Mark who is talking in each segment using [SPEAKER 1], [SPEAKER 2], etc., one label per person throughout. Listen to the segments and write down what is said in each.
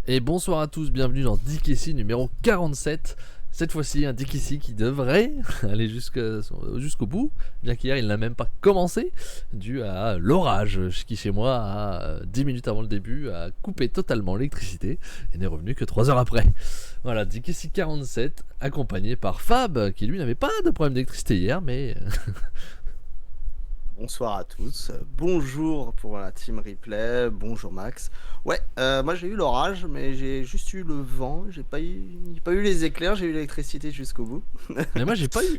[SPEAKER 1] Et bonsoir à tous, bienvenue dans DKC numéro 47. Cette fois-ci, un DKC qui devrait aller jusqu'au bout, bien qu'hier il n'a même pas commencé, dû à l'orage qui chez moi, à 10 minutes avant le début, a coupé totalement l'électricité et n'est revenu que 3 heures après. Voilà, DKC 47, accompagné par Fab, qui lui n'avait pas de problème d'électricité hier, mais...
[SPEAKER 2] Bonsoir à tous, bonjour pour la team replay, bonjour Max. Ouais, moi j'ai eu l'orage, mais j'ai juste eu le vent, j'ai pas eu les éclairs, j'ai eu l'électricité jusqu'au bout.
[SPEAKER 1] Mais moi j'ai pas eu...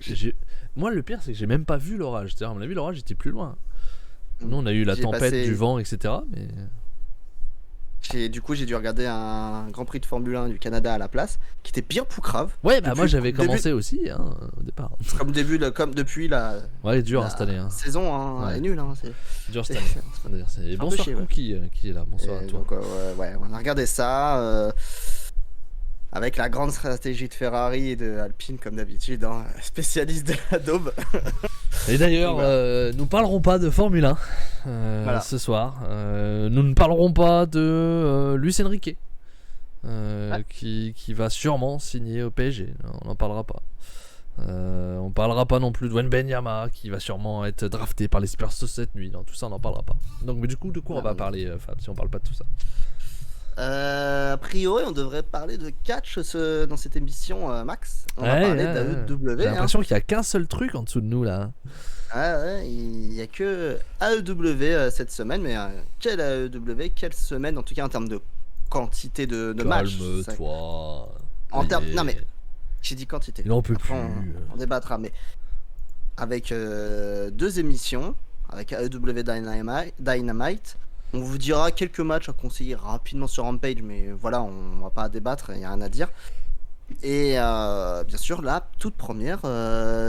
[SPEAKER 1] Moi le pire c'est que j'ai même pas vu l'orage, c'est-à-dire à mon avis l'orage était plus loin. Nous on a eu la tempête, du vent, etc. Mais...
[SPEAKER 2] Du coup j'ai dû regarder un Grand Prix de Formule 1 du Canada à la place, qui était bien plus
[SPEAKER 1] Ouais, bah moi j'avais commencé aussi hein, au départ.
[SPEAKER 2] Comme depuis la...
[SPEAKER 1] Ouais, dur à installer. Hein.
[SPEAKER 2] Saison hein,
[SPEAKER 1] ouais.
[SPEAKER 2] Est nul. Hein,
[SPEAKER 1] dur à installer. Et bonsoir Cookie qui est là, bonsoir à toi.
[SPEAKER 2] Donc, ouais, on a regardé ça... Avec la grande stratégie de Ferrari et de Alpine comme d'habitude, hein, spécialiste de la daube.
[SPEAKER 1] Et d'ailleurs, voilà. Nous parlerons pas de Formule 1 voilà. Ce soir. Nous ne parlerons pas de Luis Enrique qui va sûrement signer au PSG. On n'en parlera pas. On parlera pas non plus de Wembanyama qui va sûrement être drafté par les Spurs cette nuit. Non, tout ça on n'en parlera pas. Donc mais du coup de quoi on va parler Fab si on parle pas de tout ça?
[SPEAKER 2] A priori, on devrait parler de catch dans cette émission, Max. On va parler d'AEW.
[SPEAKER 1] J'ai l'impression qu'il n'y a qu'un seul truc en dessous de nous là.
[SPEAKER 2] Ah ouais, il n'y a que AEW cette semaine, mais quelle AEW, quelle semaine, en tout cas en termes de quantité de matchs.
[SPEAKER 1] Calme-toi.
[SPEAKER 2] En termes, non mais j'ai dit quantité.
[SPEAKER 1] Il en peut plus.
[SPEAKER 2] On débattra, mais avec 2 émissions, avec AEW Dynamite. On vous dira quelques matchs à conseiller rapidement sur Rampage, mais voilà, on va pas débattre, il n'y a rien à dire. Et bien sûr, la toute première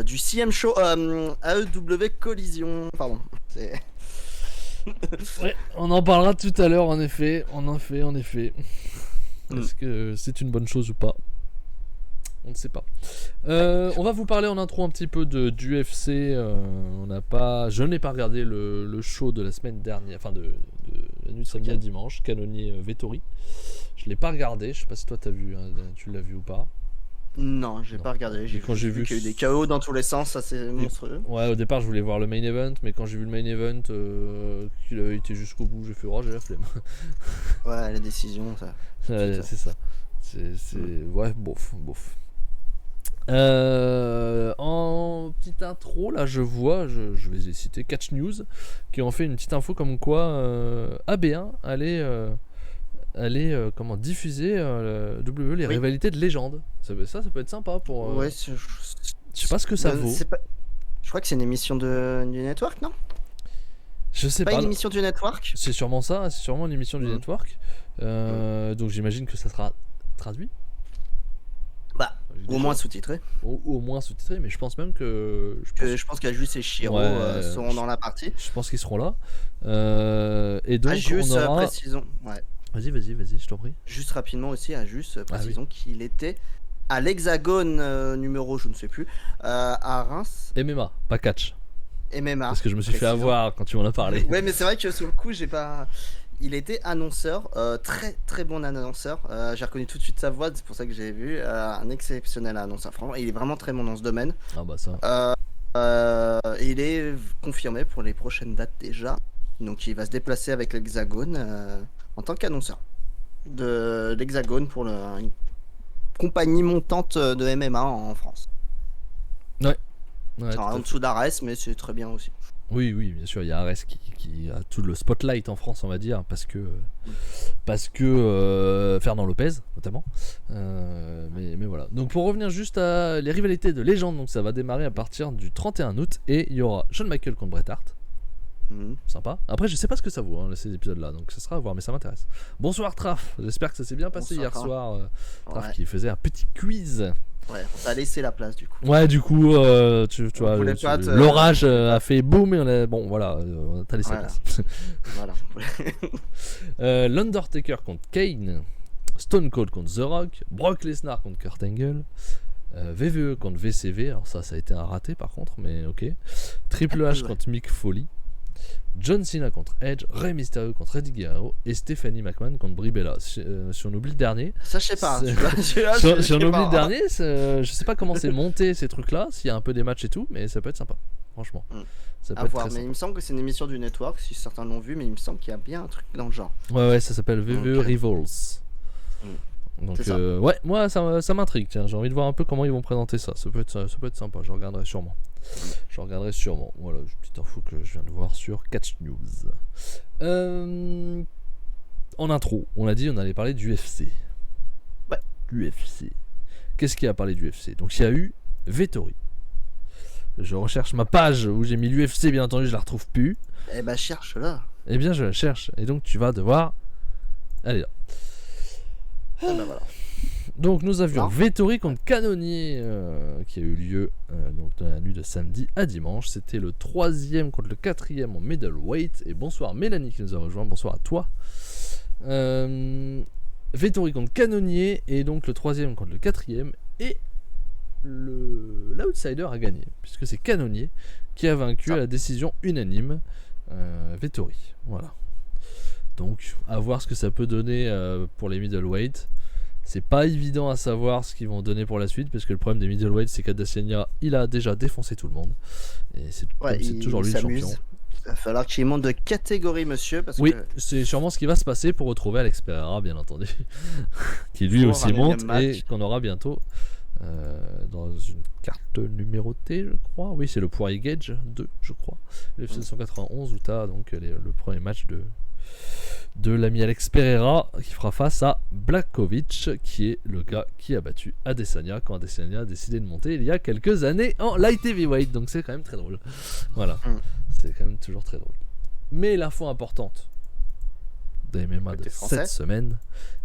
[SPEAKER 2] du CM Show AEW Collision. Pardon.
[SPEAKER 1] Ouais, on en parlera tout à l'heure, en effet. En effet. Est-ce que c'est une bonne chose ou pas? On ne sait pas. On va vous parler en intro un petit peu d'UFC. Je n'ai pas regardé le show de la semaine dernière, enfin de la nuit de samedi à dimanche, Cannonier Vettori. Je l'ai pas regardé. Je sais pas si toi tu l'as vu ou pas.
[SPEAKER 2] Non, j'ai pas regardé. J'ai vu qu'il y a eu des KO dans tous les sens, ça c'est monstrueux.
[SPEAKER 1] Ouais, au départ je voulais voir le main event, mais quand j'ai vu le main event, qu'il avait été jusqu'au bout, j'ai fait j'ai la flemme.
[SPEAKER 2] Ouais, la décision, ça.
[SPEAKER 1] Ouais, c'est ça. Ouais, bof. En petite intro, là je vais les citer, Catch News, qui ont fait une petite info comme quoi AB1 allait diffuser les rivalités de légende. Ça peut être sympa pour...
[SPEAKER 2] Ouais,
[SPEAKER 1] je sais pas ce que ça vaut.
[SPEAKER 2] Je crois que c'est une émission du network, non?
[SPEAKER 1] Je sais
[SPEAKER 2] pas. Une émission du network?
[SPEAKER 1] C'est sûrement ça, c'est sûrement une émission du network. Donc j'imagine que ça sera traduit.
[SPEAKER 2] Bah, au moins sous-titré.
[SPEAKER 1] Au moins sous-titré, mais je pense même que...
[SPEAKER 2] Je pense qu'Ajus et Shiro seront dans la partie.
[SPEAKER 1] Je pense qu'ils seront là. Et donc
[SPEAKER 2] Ajus,
[SPEAKER 1] on aura...
[SPEAKER 2] précisons... Ouais.
[SPEAKER 1] Vas-y, je t'en prie.
[SPEAKER 2] Juste rapidement aussi, Ajus, précisons qu'il était à l'Hexagone numéro, je ne sais plus, à Reims.
[SPEAKER 1] MMA, pas catch.
[SPEAKER 2] MMA.
[SPEAKER 1] Parce que je me suis fait avoir quand tu m'en as parlé.
[SPEAKER 2] Ouais, mais c'est vrai que sur le coup, j'ai pas... Il était annonceur, très très bon annonceur. J'ai reconnu tout de suite sa voix, c'est pour ça que j'ai vu. Un exceptionnel annonceur. Franchement, il est vraiment très bon dans ce domaine.
[SPEAKER 1] Ah bah ça.
[SPEAKER 2] Et il est confirmé pour les prochaines dates déjà. Donc il va se déplacer avec l'Hexagone en tant qu'annonceur de l'Hexagone pour une compagnie montante de MMA en France.
[SPEAKER 1] Ouais.
[SPEAKER 2] En dessous d'Ares, mais c'est très bien aussi.
[SPEAKER 1] Oui, bien sûr, il y a Ares qui a tout le spotlight en France, on va dire, parce que Fernand Lopez, notamment. Mais voilà. Donc pour revenir juste à les rivalités de légende, donc ça va démarrer à partir du 31 août et il y aura Shawn Michaels contre Bret Hart. Sympa. Après, je sais pas ce que ça vaut ces épisodes-là, donc ça sera à voir, mais ça m'intéresse. Bonsoir Traf, j'espère que ça s'est bien passé hier soir. Traf qui faisait un petit quiz.
[SPEAKER 2] Ouais, on t'a laissé la place du coup.
[SPEAKER 1] Ouais, du coup, tu vois, l'orage a fait boum et bon, voilà, on t'a laissé la place. Voilà. L'Undertaker contre Kane, Stone Cold contre The Rock, Brock Lesnar contre Kurt Angle, VVE contre VCV, alors ça a été un raté par contre, mais ok. Triple H contre Mick Foley, John Cena contre Edge, Rey Mysterio contre Eddie Guerrero et Stephanie McMahon contre Brie Bella. Si on oublie le dernier,
[SPEAKER 2] Ça, je sais pas.
[SPEAKER 1] si on oublie le dernier, je sais pas comment c'est monté ces trucs-là, s'il y a un peu des matchs et tout, mais ça peut être sympa, franchement. Ça peut
[SPEAKER 2] À
[SPEAKER 1] être
[SPEAKER 2] voir,
[SPEAKER 1] très
[SPEAKER 2] mais
[SPEAKER 1] sympa.
[SPEAKER 2] il me semble que c'est une émission du network, si certains l'ont vu, mais il me semble qu'il y a bien un truc dans le genre.
[SPEAKER 1] Ouais, ça s'appelle WWE
[SPEAKER 2] Ok.
[SPEAKER 1] Rivals. Donc
[SPEAKER 2] C'est ça.
[SPEAKER 1] ouais, moi ça m'intrigue, tiens, j'ai envie de voir un peu comment ils vont présenter ça. Ça peut être sympa, je regarderai sûrement. Voilà, une petite info que je viens de voir sur Catch News. En intro, on l'a dit, on allait parler du UFC.
[SPEAKER 2] Ouais.
[SPEAKER 1] L'UFC. Qu'est-ce qu'il y a à parler du UFC? Donc il y a eu Vettori. Je recherche ma page où j'ai mis l'UFC, bien entendu, je la retrouve plus.
[SPEAKER 2] Eh ben, cherche-la.
[SPEAKER 1] Eh bien, je la cherche. Et donc, tu vas devoir. Allez là.
[SPEAKER 2] Eh ben, voilà.
[SPEAKER 1] Donc, nous avions
[SPEAKER 2] Non.
[SPEAKER 1] Vettori contre Canonier qui a eu lieu donc dans la nuit de samedi à dimanche. C'était le 3e contre le 4e en middleweight. Et bonsoir Mélanie qui nous a rejoint. Bonsoir à toi. Vettori contre Canonier et donc le 3e contre le 4e. Et l'outsider a gagné puisque c'est Canonier qui a vaincu à la décision unanime Vettori. Voilà. Donc, à voir ce que ça peut donner pour les middleweight. C'est pas évident à savoir ce qu'ils vont donner pour la suite parce que le problème des middleweight c'est qu'Adesanya il a déjà défoncé tout le monde et c'est toujours lui le champion.
[SPEAKER 2] Il va falloir qu'il monte de catégorie, monsieur, parce
[SPEAKER 1] Oui,
[SPEAKER 2] que
[SPEAKER 1] c'est sûrement ce qui va se passer pour retrouver Alex Pereira, bien entendu, qui lui
[SPEAKER 2] Pour
[SPEAKER 1] aussi
[SPEAKER 2] un énième
[SPEAKER 1] monte
[SPEAKER 2] match.
[SPEAKER 1] et qu'on aura bientôt dans une carte numérotée, je crois. Oui, c'est le Poirier Gage 2, je crois. Le UFC 291 où tu as donc le premier match de l'ami Alex Pereira qui fera face à Blachowicz, qui est le gars qui a battu Adesanya quand Adesanya a décidé de monter il y a quelques années en light heavyweight. Donc c'est quand même très drôle. Voilà, c'est quand même toujours très drôle. Mais l'info importante de MMA de
[SPEAKER 2] Côté français.
[SPEAKER 1] cette semaine,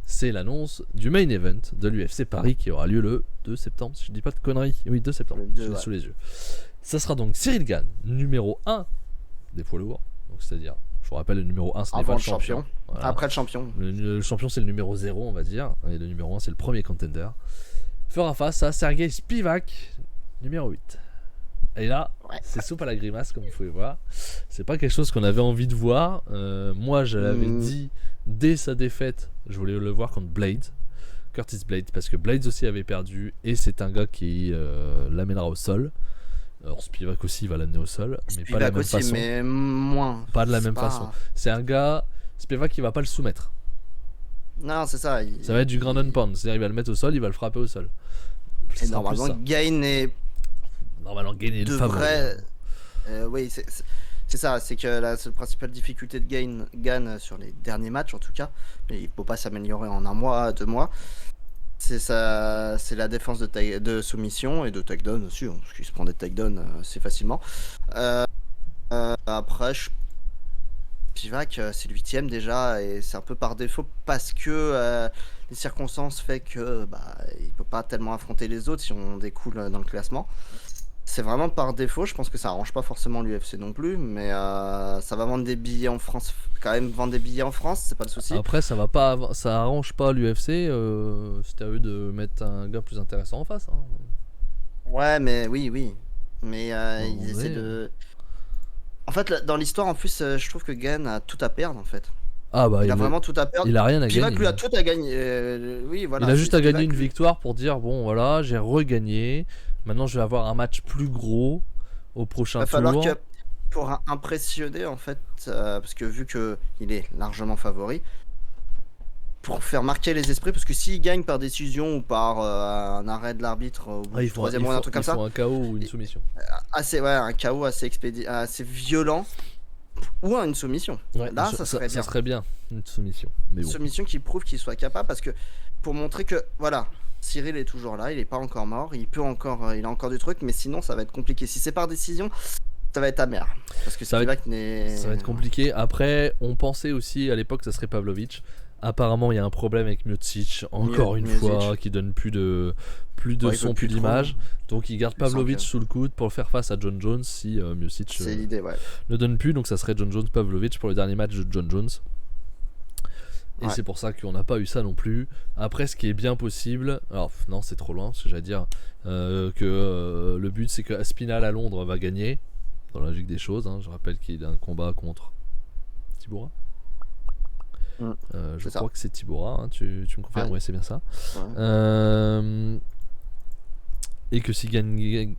[SPEAKER 1] c'est l'annonce du main event de l'UFC Paris qui aura lieu le 2 septembre, si je dis pas de conneries. Oui, 2 septembre,
[SPEAKER 2] Le 2,
[SPEAKER 1] je l'ai
[SPEAKER 2] ouais.
[SPEAKER 1] sous les yeux. Ça sera donc Cyril Gane, numéro 1 des poids lourds. Donc c'est-à-dire, je vous rappelle, le numéro 1 ce n'est
[SPEAKER 2] Avant
[SPEAKER 1] pas le
[SPEAKER 2] le champion.
[SPEAKER 1] champion. Voilà.
[SPEAKER 2] Après le champion.
[SPEAKER 1] Le champion c'est le numéro 0 on va dire, et le numéro 1 c'est le premier contender. Fera face à Sergei Spivak, numéro 8. Et là,
[SPEAKER 2] Ouais.
[SPEAKER 1] c'est soupe à la grimace comme vous pouvez voir. C'est pas quelque chose qu'on avait envie de voir. Moi je l'avais dit dès sa défaite, je voulais le voir contre Blade, Curtis Blade, parce que Blades aussi avait perdu et c'est un gars qui l'amènera au sol. Alors Spivak aussi va l'amener au sol, mais pas de la
[SPEAKER 2] Spivak
[SPEAKER 1] même
[SPEAKER 2] aussi,
[SPEAKER 1] façon.
[SPEAKER 2] mais moins.
[SPEAKER 1] Pas de la
[SPEAKER 2] C'est
[SPEAKER 1] même
[SPEAKER 2] pas-
[SPEAKER 1] façon. C'est un gars, Spivak qui va pas le soumettre.
[SPEAKER 2] Non, c'est ça.
[SPEAKER 1] Ça va être du ground and pound, c'est-à-dire il va le mettre au sol, il va le frapper au sol.
[SPEAKER 2] Et
[SPEAKER 1] Ce sera plus
[SPEAKER 2] normalement,
[SPEAKER 1] ça.
[SPEAKER 2] Gain est
[SPEAKER 1] Normalement, gagner le favori.
[SPEAKER 2] devrait. Oui, c'est ça. C'est que la seule principale difficulté de Gain sur les derniers matchs, en tout cas, mais il peut pas s'améliorer en un mois, 2 mois. C'est la défense de soumission et de takedown aussi, hein, parce qu'il se prend des takedowns assez facilement. Après, Spivak, c'est le 8ème déjà, et c'est un peu par défaut parce que les circonstances fait que il peut pas tellement affronter les autres si on découle dans le classement. C'est vraiment par défaut, je pense que ça arrange pas forcément l'UFC non plus, mais ça va vendre des billets en France, quand même vendre des billets en France, c'est pas le souci.
[SPEAKER 1] Après, ça arrange pas l'UFC. C'était à eux de mettre un gars plus intéressant en face. Hein.
[SPEAKER 2] Ouais, mais oui. Mais ils
[SPEAKER 1] vrai,
[SPEAKER 2] essaient de. En fait, dans l'histoire, en plus, je trouve que Gann a tout à perdre en fait.
[SPEAKER 1] Ah bah
[SPEAKER 2] Il a vraiment tout à perdre.
[SPEAKER 1] il a rien à
[SPEAKER 2] Spivak
[SPEAKER 1] gagner.
[SPEAKER 2] lui a tout à gagner. Oui, voilà.
[SPEAKER 1] Il a juste à gagner
[SPEAKER 2] Spivak,
[SPEAKER 1] une
[SPEAKER 2] lui-
[SPEAKER 1] victoire pour dire bon voilà, j'ai regagné. Maintenant, je vais avoir un match plus gros au prochain
[SPEAKER 2] Va falloir
[SPEAKER 1] tour.
[SPEAKER 2] que pour impressionner en fait, parce que vu que il est largement favori, pour faire marquer les esprits, parce que s'il gagne par décision ou par un arrêt de l'arbitre au bout
[SPEAKER 1] Ah,
[SPEAKER 2] du troisième round, un truc comme ça,
[SPEAKER 1] un KO ou une soumission.
[SPEAKER 2] un KO assez violent ou une soumission.
[SPEAKER 1] Ouais,
[SPEAKER 2] Là, ça serait bien.
[SPEAKER 1] Ça serait bien une soumission. Mais
[SPEAKER 2] Une
[SPEAKER 1] bon.
[SPEAKER 2] soumission qui prouve qu'il soit capable, parce que pour montrer que voilà, Cyril est toujours là, il est pas encore mort, il a encore du truc, mais sinon ça va être compliqué. Si c'est par décision, ça va être amer, parce que
[SPEAKER 1] Ça va
[SPEAKER 2] Spivak n'est.
[SPEAKER 1] Ça va être compliqué. Après, on pensait aussi à l'époque que ça serait Pavlovich. Apparemment, il y a un problème avec Miocic, encore une
[SPEAKER 2] Miocic.
[SPEAKER 1] fois, qui donne plus de
[SPEAKER 2] Ouais, il
[SPEAKER 1] son,
[SPEAKER 2] peut
[SPEAKER 1] plus
[SPEAKER 2] plus
[SPEAKER 1] d'image. Donc, il garde
[SPEAKER 2] Il sent
[SPEAKER 1] Pavlovich
[SPEAKER 2] que-
[SPEAKER 1] sous le coude pour faire face à John Jones si Miocic
[SPEAKER 2] C'est l'idée, ouais.
[SPEAKER 1] ne donne plus. Donc, ça serait John Jones Pavlovich pour le dernier match de John Jones. Et
[SPEAKER 2] Ouais.
[SPEAKER 1] c'est pour ça qu'on n'a pas eu ça non plus. Après, ce qui est bien possible, alors non, c'est trop loin, ce que j'allais dire, que le but c'est que Aspinall à Londres va gagner. dans la logique des choses. Hein. Je rappelle qu'il a un combat contre Tibura. Je crois que c'est Tibura, hein. Tu me confirmes? Oui, c'est bien ça. Ouais. Et que si gagne,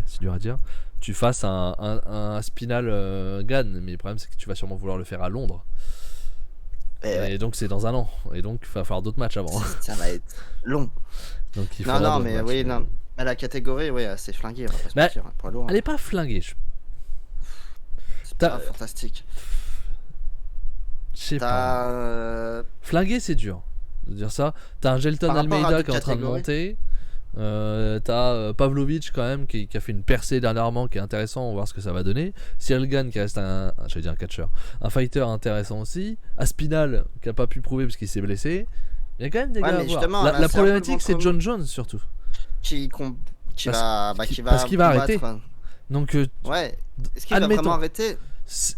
[SPEAKER 1] c'est dur à dire, tu fasses un Spinal Gann, mais le problème c'est que tu vas sûrement vouloir le faire à Londres. Et donc c'est dans un an, et donc il va falloir d'autres matchs avant.
[SPEAKER 2] Ça va être long.
[SPEAKER 1] Donc il
[SPEAKER 2] non, mais matchs, oui, non. Mais la catégorie, oui, c'est flingué, on va pas se mentir, poids lourd.
[SPEAKER 1] Elle est pas flinguée.
[SPEAKER 2] C'est pas fantastique.
[SPEAKER 1] Je sais pas. Flingué, c'est dur de dire ça. T'as un Gelton Almeida qui est en train de monter. T'as Pavlovich quand même qui a fait une percée dernièrement qui est intéressant, on va voir ce que ça va donner. Cyril Gann qui reste un catcheur, un fighter intéressant aussi. Aspinal qui a pas pu prouver parce qu'il s'est blessé. Il y a quand même des gars à voir. La problématique c'est John Jones surtout qui va arrêter. Donc
[SPEAKER 2] est-ce qu'il va vraiment arrêter?
[SPEAKER 1] C'est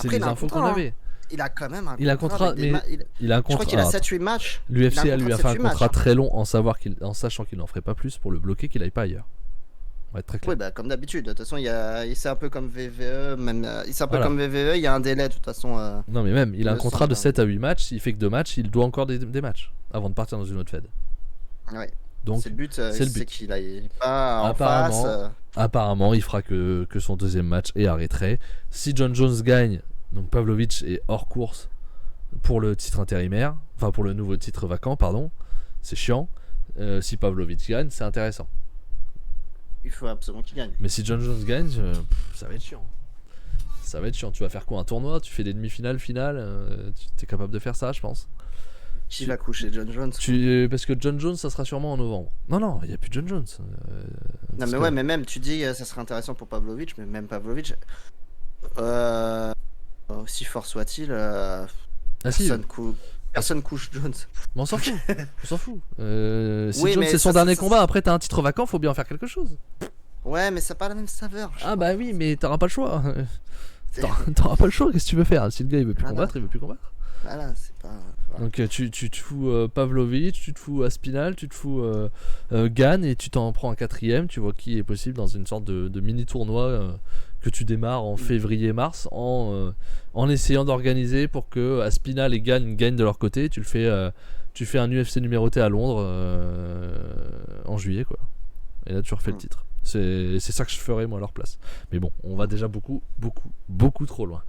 [SPEAKER 1] les infos qu'on avait.
[SPEAKER 2] Il a quand même un
[SPEAKER 1] contrat. Il a un contrat.
[SPEAKER 2] Je crois qu'il a 7-8 matchs.
[SPEAKER 1] L'UFC lui a fait un contrat très long en sachant qu'il n'en ferait pas plus pour le bloquer qu'il aille pas ailleurs. On va être très clair.
[SPEAKER 2] Oui, comme d'habitude. De toute façon, c'est un peu comme VVE. Comme VVE, il y a un délai de toute façon.
[SPEAKER 1] Non, mais même, il a un contrat de 7 à 8 matchs. Il fait que 2 matchs. Il doit encore des matchs avant de partir dans une autre Fed.
[SPEAKER 2] Ouais.
[SPEAKER 1] Donc,
[SPEAKER 2] c'est le but. C'est qu'il aille pas en face.
[SPEAKER 1] Apparemment, il fera que son deuxième match et arrêterait. Si John Jones gagne, donc Pavlovich est hors course pour le titre intérimaire, enfin pour le nouveau titre vacant, pardon. C'est chiant. Si Pavlovich gagne, c'est intéressant.
[SPEAKER 2] Il faut absolument qu'il gagne.
[SPEAKER 1] Mais si John Jones gagne, ça va être chiant. Ça va être chiant. Tu vas faire quoi? Un tournoi? Tu fais des demi-finales, finales? Tu es capable de faire ça, je pense.
[SPEAKER 2] Qui va coucher John Jones?
[SPEAKER 1] Parce que John Jones, ça sera sûrement en novembre. Non, il n'y a plus John Jones.
[SPEAKER 2] Non, mais mais même, tu dis ça serait intéressant pour Pavlovich, mais même Pavlovich, aussi fort soit-il, personne couche Jones.
[SPEAKER 1] Mais on s'en fout. Si Jones c'est son dernier combat, après t'as un titre vacant, faut bien en faire quelque chose.
[SPEAKER 2] Ouais, mais ça n'a pas la même saveur.
[SPEAKER 1] Bah oui, mais t'auras pas le choix. T'auras pas le choix, qu'est-ce que tu veux faire? Si le gars il veut plus combattre, il veut plus combattre.
[SPEAKER 2] Voilà, c'est pas. Voilà.
[SPEAKER 1] Donc tu te fous Pavlovich, tu te fous Aspinal, tu te fous Gann et tu t'en prends un quatrième. Tu vois qui est possible dans une sorte de mini tournoi que tu démarres en février-mars en essayant d'organiser pour que Aspinal et Gann gagnent de leur côté. Tu fais un UFC numéroté à Londres en juillet quoi. Et là tu refais le titre. C'est ça que je ferais moi à leur place. Mais bon, on va déjà beaucoup trop loin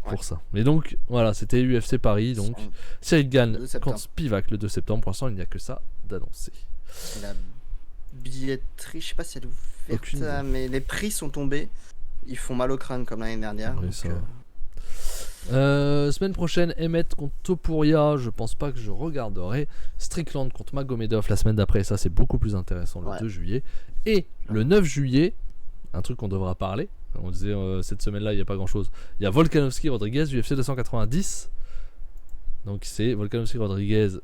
[SPEAKER 1] pour ça. Mais donc voilà, c'était UFC Paris. Donc Cyril Gann contre Spivak le 2 septembre. Pour l'instant, il n'y a que ça d'annoncer.
[SPEAKER 2] La billetterie, je sais pas si elle est ouverte, mais les prix sont tombés. Ils font mal au crâne comme l'année dernière.
[SPEAKER 1] Oui, semaine prochaine, Emmett contre Topuria. Je pense pas que je regarderai. Strickland contre Magomedov la semaine d'après. Ça, c'est beaucoup plus intéressant le 2 juillet. Et le 9 juillet, un truc qu'on devra parler. On disait cette semaine-là, il n'y a pas grand-chose. Il y a Volkanovski Rodriguez, UFC 290. Donc c'est Volkanovski Rodriguez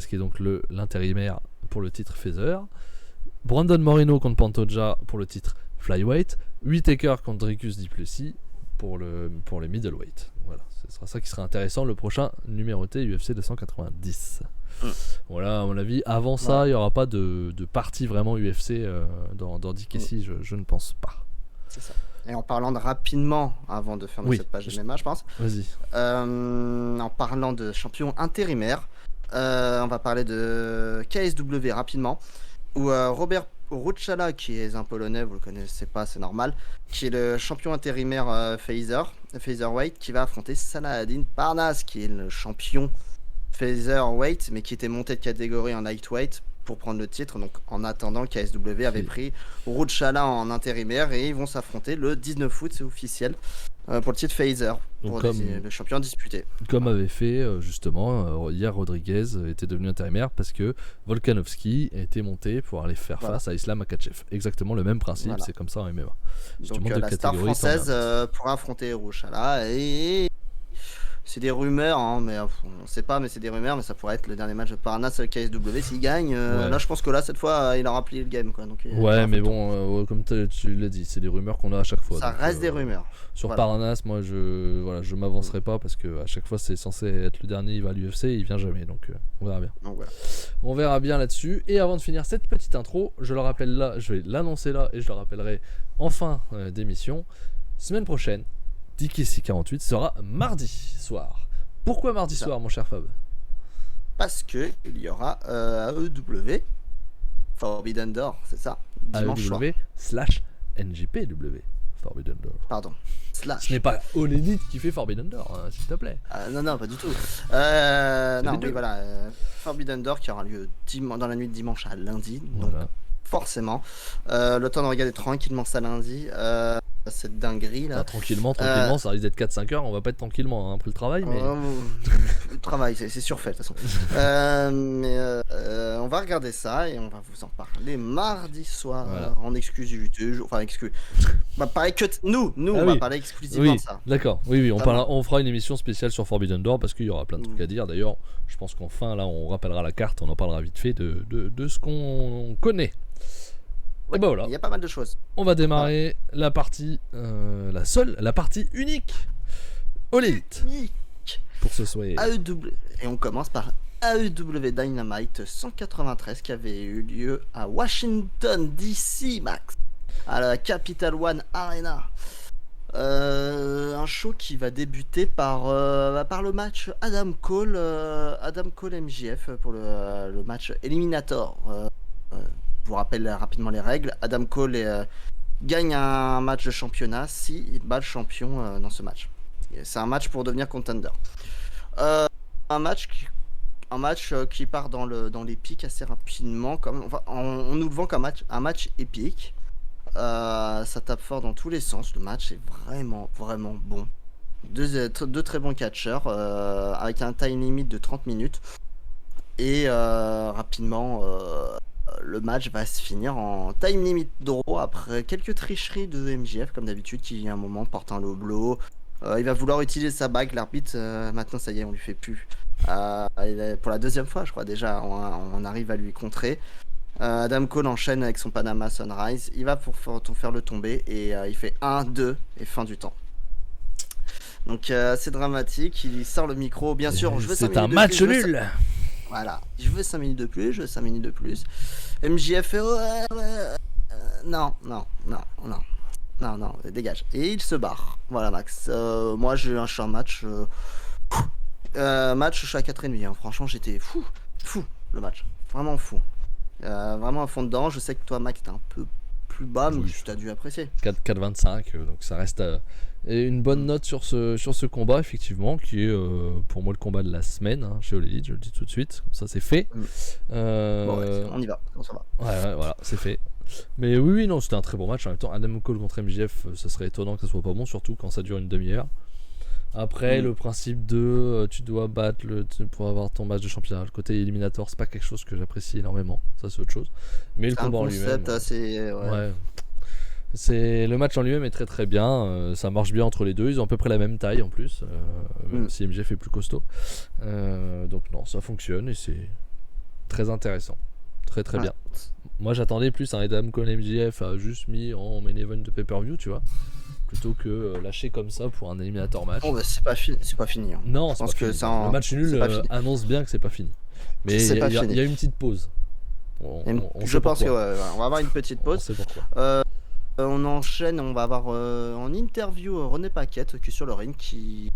[SPEAKER 1] qui est donc l'intérimaire pour le titre Feather. Brandon Moreno contre Pantoja pour le titre Flyweight. Whittaker contre Dricus Du Plessis pour les middleweight. Voilà, ce sera ça qui sera intéressant, le prochain numéroté UFC 290. Voilà, à mon avis, avant ça, il n'y aura pas de partie vraiment UFC dans DKC, je ne pense pas.
[SPEAKER 2] C'est ça. Et en parlant de rapidement, avant de fermer cette page MMA, je pense.
[SPEAKER 1] Vas-y.
[SPEAKER 2] En parlant de champion intérimaire, on va parler de KSW rapidement, où Robert Ruchala, qui est un Polonais, vous le connaissez pas, c'est normal, qui est le champion intérimaire Featherweight, qui va affronter Saladin Parnasse, qui est le champion Featherweight, mais qui était monté de catégorie en lightweight pour prendre le titre. Donc en attendant, KSW avait pris Ruchala en intérimaire et ils vont s'affronter le 19 août, c'est officiel, pour le titre Feather, pour le champion disputé. Comme
[SPEAKER 1] avait fait justement hier, Rodriguez était devenu intérimaire parce que Volkanovski était monté pour aller faire face à Islam Makhachev. Exactement le même principe, c'est comme ça en MMA.
[SPEAKER 2] Donc la star française pourra affronter Ruchala et c'est des rumeurs, hein, mais on sait pas, mais c'est des rumeurs, mais ça pourrait être le dernier match de Parnas avec KSW s'il gagne.
[SPEAKER 1] Ouais.
[SPEAKER 2] Là, je pense que là, cette fois, il aura plié le game, quoi. Donc, il
[SPEAKER 1] Ouais,
[SPEAKER 2] aura
[SPEAKER 1] mais
[SPEAKER 2] fait le tour.
[SPEAKER 1] bon, comme tu l'as dit, c'est des rumeurs qu'on a à chaque fois.
[SPEAKER 2] Ça
[SPEAKER 1] donc,
[SPEAKER 2] reste des rumeurs.
[SPEAKER 1] Sur
[SPEAKER 2] Voilà.
[SPEAKER 1] Parnas, moi, je m'avancerai pas parce que à chaque fois, c'est censé être le dernier. Il va à l'UFC, il vient jamais. Donc, on verra bien.
[SPEAKER 2] Donc voilà.
[SPEAKER 1] On verra bien là-dessus. Et avant de finir cette petite intro, je le rappelle là, je vais l'annoncer là et je le rappellerai en fin d'émission. Semaine prochaine, DKC 48 sera mardi soir. Pourquoi mardi
[SPEAKER 2] Ça.
[SPEAKER 1] soir, mon cher Fab?
[SPEAKER 2] Parce que il y aura AEW Forbidden Door, c'est ça, dimanche soir.
[SPEAKER 1] AEW/NJPW. Forbidden Door.
[SPEAKER 2] Pardon. Slash.
[SPEAKER 1] Ce n'est pas All Elite qui fait Forbidden Door, hein, s'il te plaît.
[SPEAKER 2] Non, pas du tout.
[SPEAKER 1] les
[SPEAKER 2] Non,
[SPEAKER 1] deux.
[SPEAKER 2] oui, voilà. Forbidden Door qui aura lieu dans la nuit de dimanche à lundi. Donc,
[SPEAKER 1] Voilà.
[SPEAKER 2] forcément. Le temps de regarder tranquillement ça lundi. Cette dinguerie là.
[SPEAKER 1] Bah, tranquillement, ça risque d'être 4-5 heures. On va pas être tranquillement hein, après le travail, mais.
[SPEAKER 2] Le travail, c'est surfait de toute façon. On va regarder ça et on va vous en parler mardi soir
[SPEAKER 1] Voilà.
[SPEAKER 2] en exclusivité. Enfin, on va parler que nous,
[SPEAKER 1] Ah
[SPEAKER 2] on va
[SPEAKER 1] oui.
[SPEAKER 2] parler exclusivement
[SPEAKER 1] Oui,
[SPEAKER 2] de ça.
[SPEAKER 1] d'accord. Oui, on,
[SPEAKER 2] Totalement.
[SPEAKER 1] on fera une émission spéciale sur Forbidden Door parce qu'il y aura plein de trucs à dire. D'ailleurs, je pense qu'enfin, là, on rappellera la carte, on en parlera vite fait de ce qu'on connaît.
[SPEAKER 2] Ouais,
[SPEAKER 1] Et bah voilà,
[SPEAKER 2] il y a pas mal de choses.
[SPEAKER 1] on va démarrer la partie, la partie unique All Elite pour ce soir.
[SPEAKER 2] AEW. Et on commence par AEW Dynamite 193 qui avait eu lieu à Washington DC, Max, à la Capital One Arena. Un show qui va débuter par le match Adam Cole MJF pour le match Eliminator. Je vous rappelle rapidement les règles. Adam Cole gagne un match de championnat si il bat le champion dans ce match. C'est un match pour devenir contender. Un match qui part dans les pics assez rapidement. On nous le vend comme un match épique. Ça tape fort dans tous les sens. Le match est vraiment, vraiment bon. Deux très bons catcheurs avec un time limit de 30 minutes. Et rapidement, le match va se finir en time limit draw après quelques tricheries de MJF, comme d'habitude, qui à un moment porte un low blow. Il va vouloir utiliser sa bague, l'arbitre. Maintenant, ça y est, on lui fait plus. Pour la deuxième fois, je crois déjà, on arrive à lui contrer. Adam Cole enchaîne avec son Panama Sunrise. Il va pour faire le tomber et il fait 1-2 et fin du temps. Donc c'est dramatique. Il sort le micro. Bien sûr, je veux 5
[SPEAKER 1] C'est un
[SPEAKER 2] minutes de
[SPEAKER 1] match
[SPEAKER 2] plus,
[SPEAKER 1] nul.
[SPEAKER 2] Voilà, je veux 5 minutes de plus, je veux 5 minutes de plus. MJF fait non, dégage. Et il se barre. Voilà, Max. Moi, j'ai un match. Match, je suis à 4,5. Hein. Franchement, j'étais fou le match. Vraiment fou. Vraiment à fond dedans. Je sais que toi, Max, t'es un peu plus bas, mais tu as dû apprécier.
[SPEAKER 1] 4-25, donc ça reste une bonne note sur ce combat, effectivement, qui est pour moi le combat de la semaine hein, chez All Elite, je le dis tout de suite, comme ça c'est fait.
[SPEAKER 2] Bon, ouais, on y va, on s'en va.
[SPEAKER 1] Ouais, voilà, c'est fait. Mais oui, non, c'était un très bon match. En même temps, Adam Cole contre MJF, ça serait étonnant que ça soit pas bon, surtout quand ça dure une demi-heure. Après, le principe de tu dois battre pour avoir ton match de championnat. Le côté éliminator, c'est pas quelque chose que j'apprécie énormément. Ça, c'est autre chose. Mais le combat en lui-même. C'est le match en lui-même est très très bien. Ça marche bien entre les deux. Ils ont à peu près la même taille en plus. Même si MJF est plus costaud. Donc non, ça fonctionne et c'est très intéressant. Très très bien. Moi, j'attendais plus un Adam Cole MJF juste mis en main event de pay-per-view, tu vois. Plutôt que lâcher comme ça pour un éliminator match.
[SPEAKER 2] Bon, bah, c'est pas fini. Hein.
[SPEAKER 1] Non, je pense que le match nul annonce bien que c'est pas fini. Mais il y a une petite pause.
[SPEAKER 2] Je pense qu'on va avoir une petite pause.
[SPEAKER 1] On sait pourquoi.
[SPEAKER 2] On enchaîne, on va avoir en interview René Paquette qui est sur le ring qui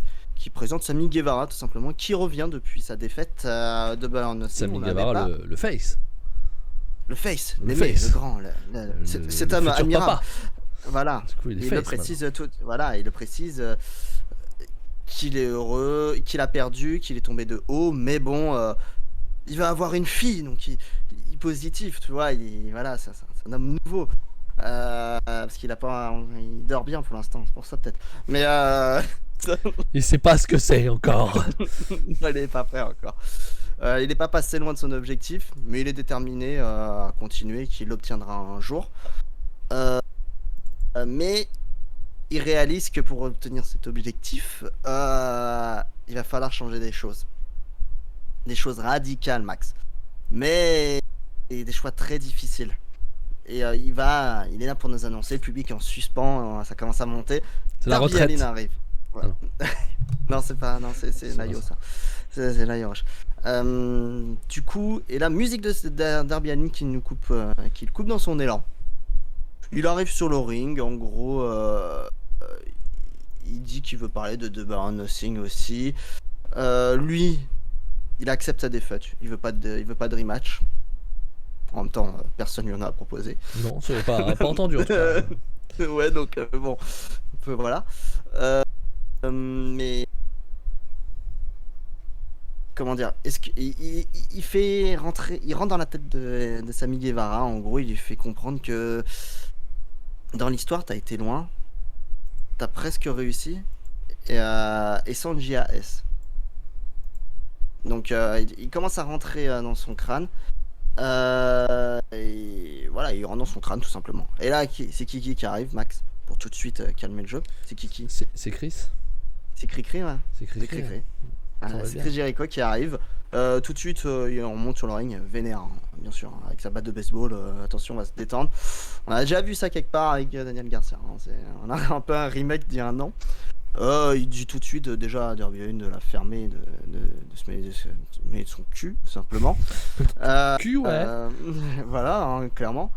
[SPEAKER 2] présente Sammy Guevara tout simplement, qui revient depuis sa défaite de Ballon.
[SPEAKER 1] Sammy Guevara, le face.
[SPEAKER 2] Le face, le grand, cet homme admirable. Voilà, coup, il le précise tout. Voilà, il le précise qu'il est heureux, qu'il a perdu, qu'il est tombé de haut, mais bon, il va avoir une fille, donc il est positif, tu vois. Voilà, c'est un homme nouveau, parce qu'il il dort bien pour l'instant, c'est pour ça peut-être. Mais
[SPEAKER 1] il sait pas ce que c'est encore.
[SPEAKER 2] Il n'est pas prêt encore. Il n'est pas passé loin de son objectif, mais il est déterminé à continuer, qu'il l'obtiendra un jour. Mais il réalise que pour obtenir cet objectif, il va falloir changer des choses. Des choses radicales, Max. Mais et des choix très difficiles. Et il est là pour nous annoncer, le public est en suspens, ça commence à monter.
[SPEAKER 1] C'est la
[SPEAKER 2] Darby
[SPEAKER 1] retraite.
[SPEAKER 2] Allin arrive. Ouais.
[SPEAKER 1] Ah non.
[SPEAKER 2] Non, c'est pas, non, c'est
[SPEAKER 1] C'est
[SPEAKER 2] Nayo,
[SPEAKER 1] pas
[SPEAKER 2] ça. C'est Nayo Rush. Du coup, et la musique de Darby Allin qui le coupe dans son élan. Il arrive sur le ring, en gros, il dit qu'il veut parler de Double or Nothing aussi. Lui, il accepte sa défaite. Il veut pas de rematch. En même temps, personne lui en a proposé.
[SPEAKER 1] Non, c'est pas entendu en tout cas.
[SPEAKER 2] Ouais, donc bon, voilà. Mais comment dire, est-ce qu'il il rentre dans la tête de Sammy Guevara. En gros, il lui fait comprendre que dans l'histoire, t'as été loin, t'as presque réussi, et sans JAS. Donc, il commence à rentrer dans son crâne. Et voilà, il rentre dans son crâne tout simplement. Et là, c'est Kiki qui arrive, Max, pour tout de suite calmer le jeu. C'est Kiki.
[SPEAKER 1] C'est Chris.
[SPEAKER 2] C'est Cricri, ouais.
[SPEAKER 1] C'est Chris.
[SPEAKER 2] C'est Cricri.
[SPEAKER 1] Ça va
[SPEAKER 2] C'est
[SPEAKER 1] bien.
[SPEAKER 2] Chris Jericho qui arrive. Tout de suite, on monte sur le ring, vénère, hein, bien sûr, hein, avec sa batte de baseball. Attention, on va se détendre. On a déjà vu ça quelque part avec Daniel Garcia. Hein, on a un peu un remake d'il y a un an. Il dit tout de suite déjà à Darby Allin de la fermer, de se mêler de son cul, tout simplement.
[SPEAKER 1] Cul, ouais.
[SPEAKER 2] Voilà, hein, clairement.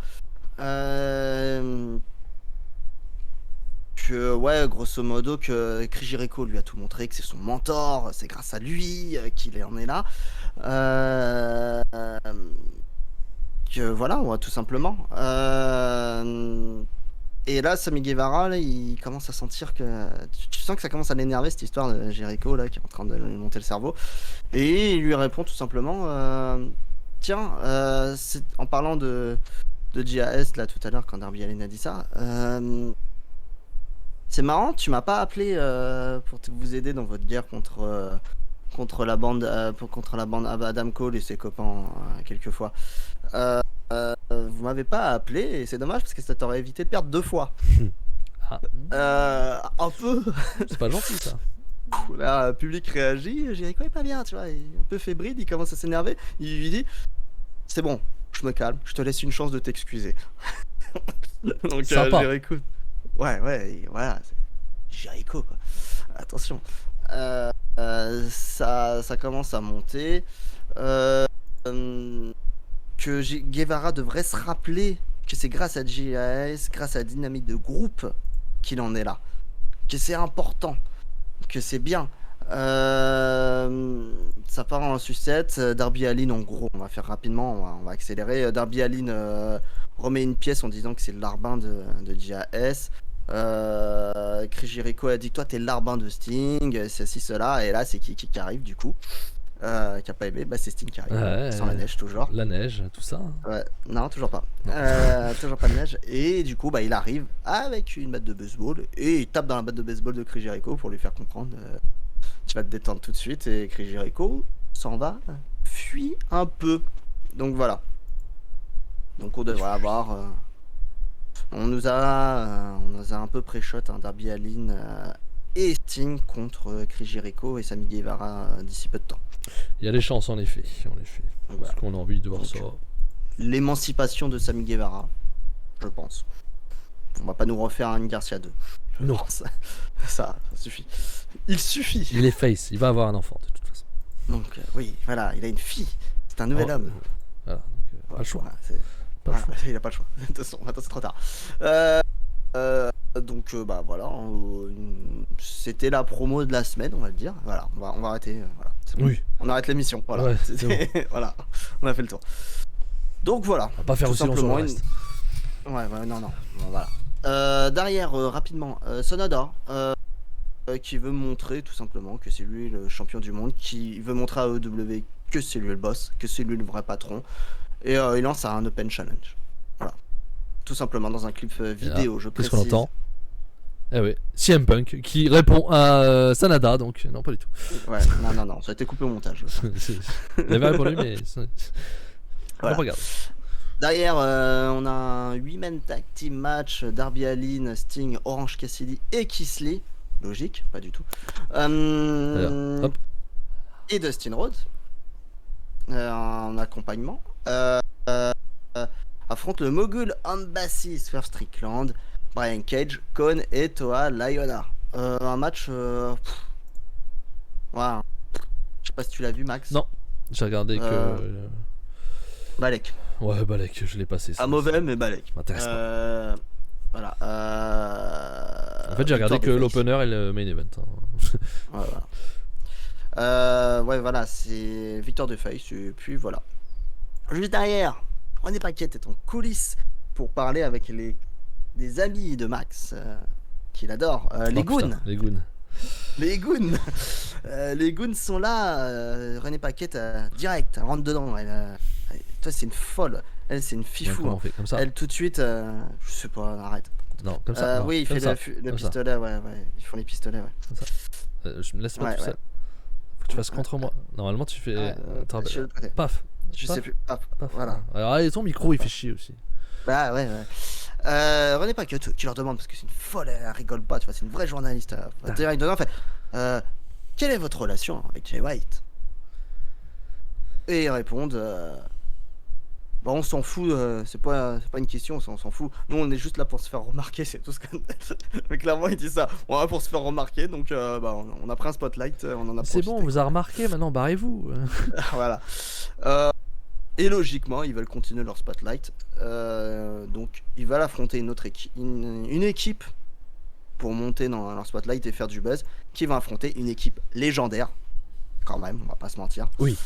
[SPEAKER 2] Que, ouais, grosso modo, que Chris Jericho lui a tout montré, que c'est son mentor, c'est grâce à lui qu'il en est là. Que voilà, ouais, tout simplement. Et là, Sammy Guevara, là, il commence à sentir que. Tu sens que ça commence à l'énerver cette histoire de Jericho là, qui est en train de lui monter le cerveau. Et il lui répond tout simplement tiens, en parlant de JAS là tout à l'heure, quand Darby Allin a dit ça, c'est marrant, tu m'as pas appelé pour vous aider dans votre guerre contre la bande Adam Cole et ses copains quelquefois. Vous m'avez pas appelé et c'est dommage parce que ça t'aurait évité de perdre 2 fois.
[SPEAKER 1] Ah,
[SPEAKER 2] Un peu.
[SPEAKER 1] c'est pas gentil ça.
[SPEAKER 2] Là, le public réagit, Jericho est pas bien, tu vois, il est un peu fébrile, il commence à s'énerver. Il lui dit c'est bon, je me calme, je te laisse une chance de t'excuser. Donc
[SPEAKER 1] Sympa.
[SPEAKER 2] Jericho. Ouais, et voilà, c'est Jericho quoi. Attention. Ça commence à monter. Que Guevara devrait se rappeler que c'est grâce à JAS, grâce à la dynamique de groupe qu'il en est là. Que c'est important. Que c'est bien. Ça part en sucette. Darby Allin, en gros, on va faire rapidement, on va accélérer. Darby Allin remet une pièce en disant que c'est le larbin de JAS. Chris Jericho a dit toi t'es le larbin de Sting, ceci, cela. Et là, c'est qui arrive du coup qui a pas aimé, c'est Sting qui arrive.
[SPEAKER 1] Ouais,
[SPEAKER 2] sans la neige, toujours.
[SPEAKER 1] La neige, tout ça.
[SPEAKER 2] Ouais, non, toujours pas. Toujours pas de neige. Et du coup, il arrive avec une batte de baseball et il tape dans la batte de baseball de Chris Jericho pour lui faire comprendre tu vas te détendre tout de suite. Et Chris Jericho s'en va, fuit un peu. Donc voilà. Donc on devrait avoir. On nous a un peu pré-shot Darby Allin et Sting contre Chris Jericho et Sammy Guevara d'ici peu de temps.
[SPEAKER 1] Il y a des chances en effet. Parce
[SPEAKER 2] Voilà.
[SPEAKER 1] qu'on a envie de voir ça.
[SPEAKER 2] L'émancipation de Sammy Guevara, je pense. On va pas nous refaire une Garcia 2.
[SPEAKER 1] Non.
[SPEAKER 2] Ça suffit. Il suffit.
[SPEAKER 1] Il est face, il va avoir un enfant de toute façon.
[SPEAKER 2] Donc oui, voilà, il a une fille. C'est un nouvel homme.
[SPEAKER 1] Voilà, donc, pas le choix.
[SPEAKER 2] Voilà,
[SPEAKER 1] Pas le choix.
[SPEAKER 2] il a pas le choix. De toute façon, maintenant c'est trop tard. Donc voilà, c'était la promo de la semaine, on va le dire. Voilà, on va arrêter. Voilà, c'est bon.
[SPEAKER 1] Oui.
[SPEAKER 2] On arrête l'émission. Voilà,
[SPEAKER 1] Ouais, c'est bon.
[SPEAKER 2] voilà, on a fait le tour. Donc voilà.
[SPEAKER 1] On va pas faire
[SPEAKER 2] tout
[SPEAKER 1] aussi long sur le
[SPEAKER 2] simplement
[SPEAKER 1] reste.
[SPEAKER 2] Ouais, non. Bon, voilà. Derrière, rapidement, Sonada, qui veut montrer tout simplement que c'est lui le champion du monde, qui veut montrer à EW que c'est lui le boss, que c'est lui le vrai patron, et il lance un Open Challenge. Voilà. Tout simplement dans un clip vidéo, je précise.
[SPEAKER 1] Qu'est-ce qu'on entend ? Eh oui, CM Punk qui répond à Sanada, donc non, pas du tout.
[SPEAKER 2] Ouais, non, ça a été coupé au montage.
[SPEAKER 1] Il avait répondu, mais.
[SPEAKER 2] Voilà.
[SPEAKER 1] Regarde.
[SPEAKER 2] Derrière, on a un 8-man tag team match, Darby Allin, Sting, Orange Cassidy et Keith Lee. Logique, pas du tout.
[SPEAKER 1] Alors, hop.
[SPEAKER 2] Et Dustin Rhodes en accompagnement. Affronte le Mogul Embassy, Swerve Strickland, Brian Cage, Kone et Toa Liona. Un match. Voilà. Je sais pas si tu l'as vu, Max.
[SPEAKER 1] Non, j'ai regardé que.
[SPEAKER 2] Balek.
[SPEAKER 1] Ouais, Balek, je l'ai passé.
[SPEAKER 2] Pas mauvais, mais Balek.
[SPEAKER 1] M'intéresse
[SPEAKER 2] pas. Voilà.
[SPEAKER 1] En fait, j'ai regardé que l'opener et le main event.
[SPEAKER 2] Ouais, voilà. Ouais, voilà, c'est victoire de Face. Et puis voilà. Juste derrière, René Paquette est en coulisses pour parler avec des amis de Max qu'il adore. Les Goons.
[SPEAKER 1] Putain, les Goons.
[SPEAKER 2] Les Goons. Les Goons sont là. René Paquette, direct, elle rentre dedans. Toi, c'est une folle. Elle, c'est une fifou.
[SPEAKER 1] Comment on fait comme ça?
[SPEAKER 2] Elle, tout de suite, je sais pas, arrête.
[SPEAKER 1] Non, comme ça. Non,
[SPEAKER 2] oui, il fait le pistolet, ouais. Ils font les pistolets, ouais.
[SPEAKER 1] Comme ça. Je me laisse pas tout seul. Faut que tu fasses contre moi. Normalement, tu fais. Paf.
[SPEAKER 2] Je sais plus. Paf. Voilà.
[SPEAKER 1] Alors, ton micro, il fait chier aussi.
[SPEAKER 2] Bah ouais. René Paquette qui leur demande, parce que c'est une folle, elle rigole pas, tu vois, c'est une vraie journaliste. Il demande, quelle est votre relation avec Jay White? Et ils répondent, bah on s'en fout, c'est pas une question, on s'en fout. Nous on est juste là pour se faire remarquer, c'est tout ce qu'on mais clairement il dit ça, on est là pour se faire remarquer, donc bah, on a pris un spotlight, on en a profité.
[SPEAKER 1] C'est bon, on vous a remarqué, maintenant barrez-vous.
[SPEAKER 2] Voilà. Et logiquement, ils veulent continuer leur spotlight. Donc, ils veulent affronter une équipe pour monter dans leur spotlight et faire du buzz, qui va affronter une équipe légendaire. Quand même, on va pas se mentir.
[SPEAKER 1] Oui,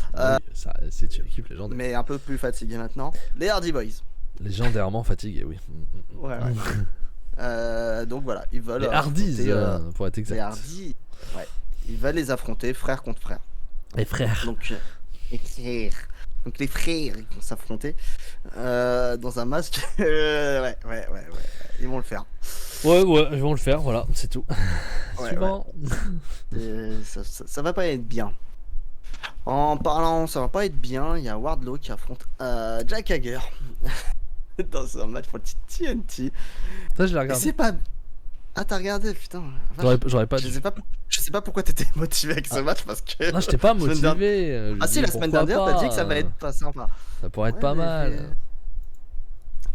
[SPEAKER 1] ça, c'est une équipe légendaire.
[SPEAKER 2] Mais un peu plus fatiguée maintenant. Les Hardy Boys.
[SPEAKER 1] Légèrement fatigués, oui.
[SPEAKER 2] Ouais. Donc voilà, ils veulent.
[SPEAKER 1] Les Hardys, pour être exact.
[SPEAKER 2] Les Hardys, ouais. Ils veulent les affronter frère contre frère.
[SPEAKER 1] Les frères.
[SPEAKER 2] Donc, les frères ils vont s'affronter dans un match. Ouais. Ils vont le faire.
[SPEAKER 1] Ouais, ils vont le faire, voilà, c'est tout. Suivant.
[SPEAKER 2] Ouais. Ça va pas être bien. En parlant, ça va pas être bien. Il y a Wardlow qui affronte Jack Hager dans un match pour le TNT.
[SPEAKER 1] Ça, je l'ai regardé.
[SPEAKER 2] C'est pas. Ah, t'as regardé, putain.
[SPEAKER 1] J'aurais pas.
[SPEAKER 2] Je sais pas pourquoi t'étais motivé avec ce match parce que.
[SPEAKER 1] Non, j'étais pas motivé.
[SPEAKER 2] Ah si, la semaine dernière, t'as dit que ça va être pas sympa.
[SPEAKER 1] Ça pourrait être pas mal.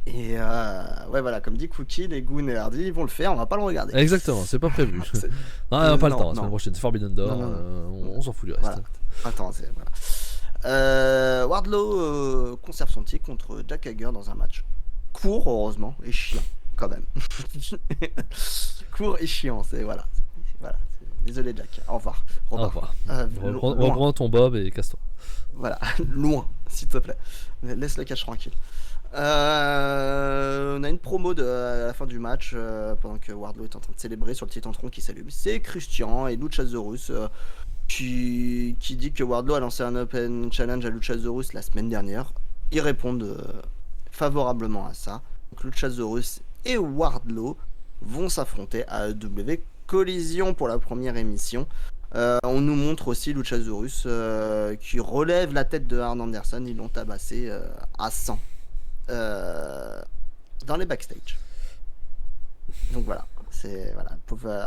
[SPEAKER 2] Et ouais, voilà, comme dit Cookie, les Goons et Hardy, ils vont le faire, on va pas le regarder.
[SPEAKER 1] Exactement, c'est pas prévu. Non, on a pas le temps, la semaine prochaine, c'est Forbidden Door, on s'en fout du reste.
[SPEAKER 2] Voilà. Attends, voilà. Wardlow conserve son titre contre Jack Hager dans un match court, heureusement, et chiant, quand même. Court et chiant, voilà. Désolé Jack, au revoir.
[SPEAKER 1] Au revoir. Reprends ton bob et casse-toi.
[SPEAKER 2] Voilà, loin, s'il te plaît. Laisse le catch tranquille. On a une promo à la fin du match pendant que Wardlow est en train de célébrer sur le Titantron qui s'allume. C'est Christian et Luchasaurus qui dit que Wardlow a lancé un Open Challenge à Luchasaurus la semaine dernière. Ils répondent favorablement à ça. Donc Luchasaurus et Wardlow vont s'affronter à AEW Collision pour la première émission. On nous montre aussi Luchasaurus qui relève la tête de Arn Anderson. Ils l'ont tabassé à 100 dans les backstage. Donc voilà, c'est voilà.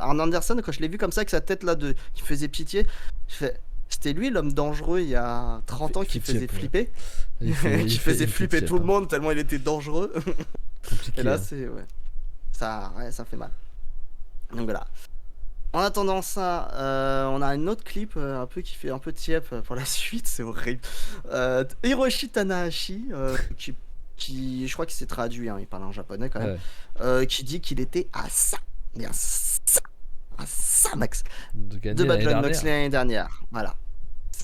[SPEAKER 2] Arn Anderson, quand je l'ai vu comme ça avec sa tête là qui faisait pitié, c'était lui l'homme dangereux il y a 30 ans qui faisait flipper. Qui faisait flipper tout le monde tellement il était dangereux. Et là c'est ça fait mal. Donc voilà. En attendant ça, on a une autre clip un peu qui fait un peu tiep pour la suite, c'est horrible. Hiroshi Tanahashi qui je crois qu'il s'est traduit, il parle en japonais quand même, qui dit qu'il était à ça, mais à ça Max, de battre Jon Moxley l'année dernière. Voilà.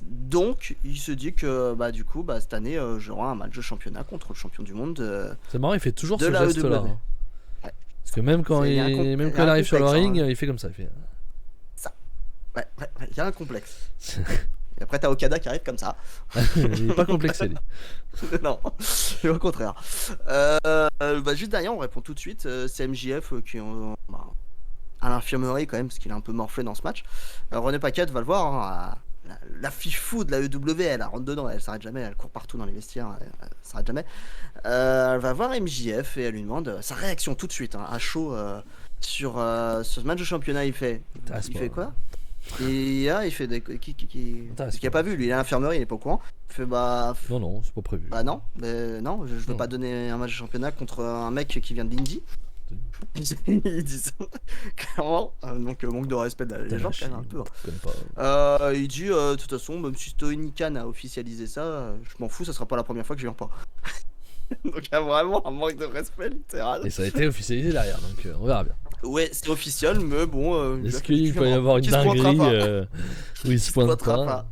[SPEAKER 2] Donc il se dit que du coup cette année j'aurai un match de championnat contre le champion du monde.
[SPEAKER 1] C'est marrant, il fait toujours ce geste-là. Ouais. Parce que même quand il arrive sur le ring, il fait comme ça. Il fait
[SPEAKER 2] ça. Ouais, il y a un complexe. Et après t'as Okada qui arrive comme ça.
[SPEAKER 1] Il est pas complexé lui.
[SPEAKER 2] Non, au contraire. Juste derrière on répond tout de suite. C'est MJF qui à l'infirmerie quand même parce qu'il est un peu morflé dans ce match. René Paquette va le voir. la fifou de la EW, elle rentre dedans, elle s'arrête jamais, elle court partout dans les vestiaires, elle s'arrête jamais. Elle va voir MJF et elle lui demande sa réaction tout de suite, hein, à chaud, sur ce match de championnat. Il fait quoi? Et là, il fait qui a pas vu, lui, il est à l'infirmerie, il est pas au courant. Il fait
[SPEAKER 1] Non, c'est pas prévu.
[SPEAKER 2] Bah non, je veux pas donner un match de championnat contre un mec qui vient de l'Indie. Il dit ça clairement, donc manque de respect de la légende quand même un peu. Il dit de toute façon, même si Tony Khan a officialisé ça, je m'en fous, ça sera pas la première fois que je viens pas. Donc il y a vraiment un manque de respect littéral.
[SPEAKER 1] Et ça a été officialisé derrière, donc on verra bien.
[SPEAKER 2] Ouais, c'est officiel, mais bon.
[SPEAKER 1] Est-ce qu'il peut y avoir une dinguerie où il se pointe pas?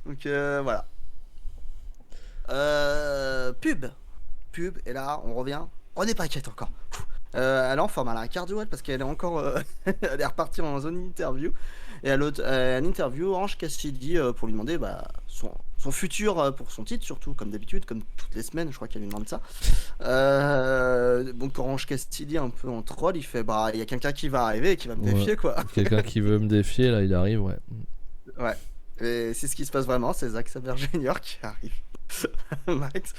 [SPEAKER 2] Donc voilà. Pub, et là on revient. On est pas inquiète encore. Elle est en forme, elle a un cardio parce qu'elle est encore. Elle est repartie en zone interview. Et à l'interview, Orange Cassidy pour lui demander son futur pour son titre, surtout, comme d'habitude, comme toutes les semaines, je crois qu'elle lui demande ça. Donc Orange Cassidy, un peu en troll, il fait il y a quelqu'un qui va arriver et qui va me défier, quoi.
[SPEAKER 1] Quelqu'un qui veut me défier, là, il arrive, ouais.
[SPEAKER 2] Ouais. Et c'est ce qui se passe vraiment, c'est Zack Sabre Jr. qui arrive. Max.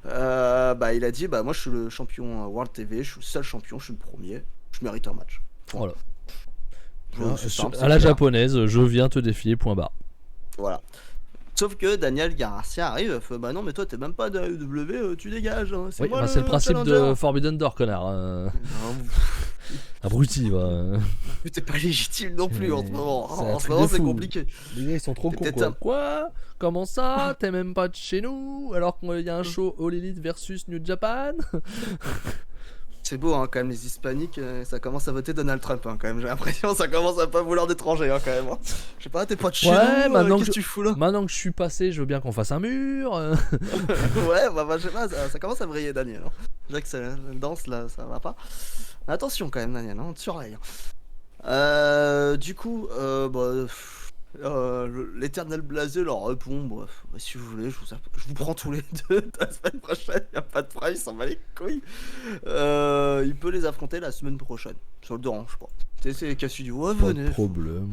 [SPEAKER 2] Il a dit moi je suis le champion World TV, je suis le seul champion, je suis le premier, je mérite un match.
[SPEAKER 1] Voilà. À la japonaise, je viens te défier, point barre.
[SPEAKER 2] Voilà. Sauf que Daniel Garcia arrive, fait non mais toi t'es même pas de la UW, tu dégages. Hein.
[SPEAKER 1] C'est le principe de Forbidden Door, connard. Abruti, va.
[SPEAKER 2] T'es pas légitime non plus en ce moment. En ce moment c'est compliqué.
[SPEAKER 1] Les gars ils sont trop cons. Quoi? Comment ça? T'es même pas de chez nous alors qu'il y a un show All Elite versus New Japan?
[SPEAKER 2] C'est beau hein, quand même, les hispaniques, ça commence à voter Donald Trump hein, quand même, j'ai l'impression, ça commence à pas vouloir d'étrangers hein, quand même. Hein. Je sais pas, t'es pas de chez nous, qu'est-ce que tu fous là?
[SPEAKER 1] Maintenant que je suis passé, je veux bien qu'on fasse un mur.
[SPEAKER 2] Ouais, je sais pas, ça commence à briller Daniel. Hein. Déjà que ça danse là, ça va pas. Mais attention quand même Daniel, hein, on te surveille. Du coup, l'éternel blasé leur répond si vous voulez, je vous prends tous les deux la semaine prochaine, y a pas de problème, il s'en bat les couilles. Il peut les affronter la semaine prochaine, ça le dérange pas. C'est Cassidy, ouais, venez.
[SPEAKER 1] Pas de problème.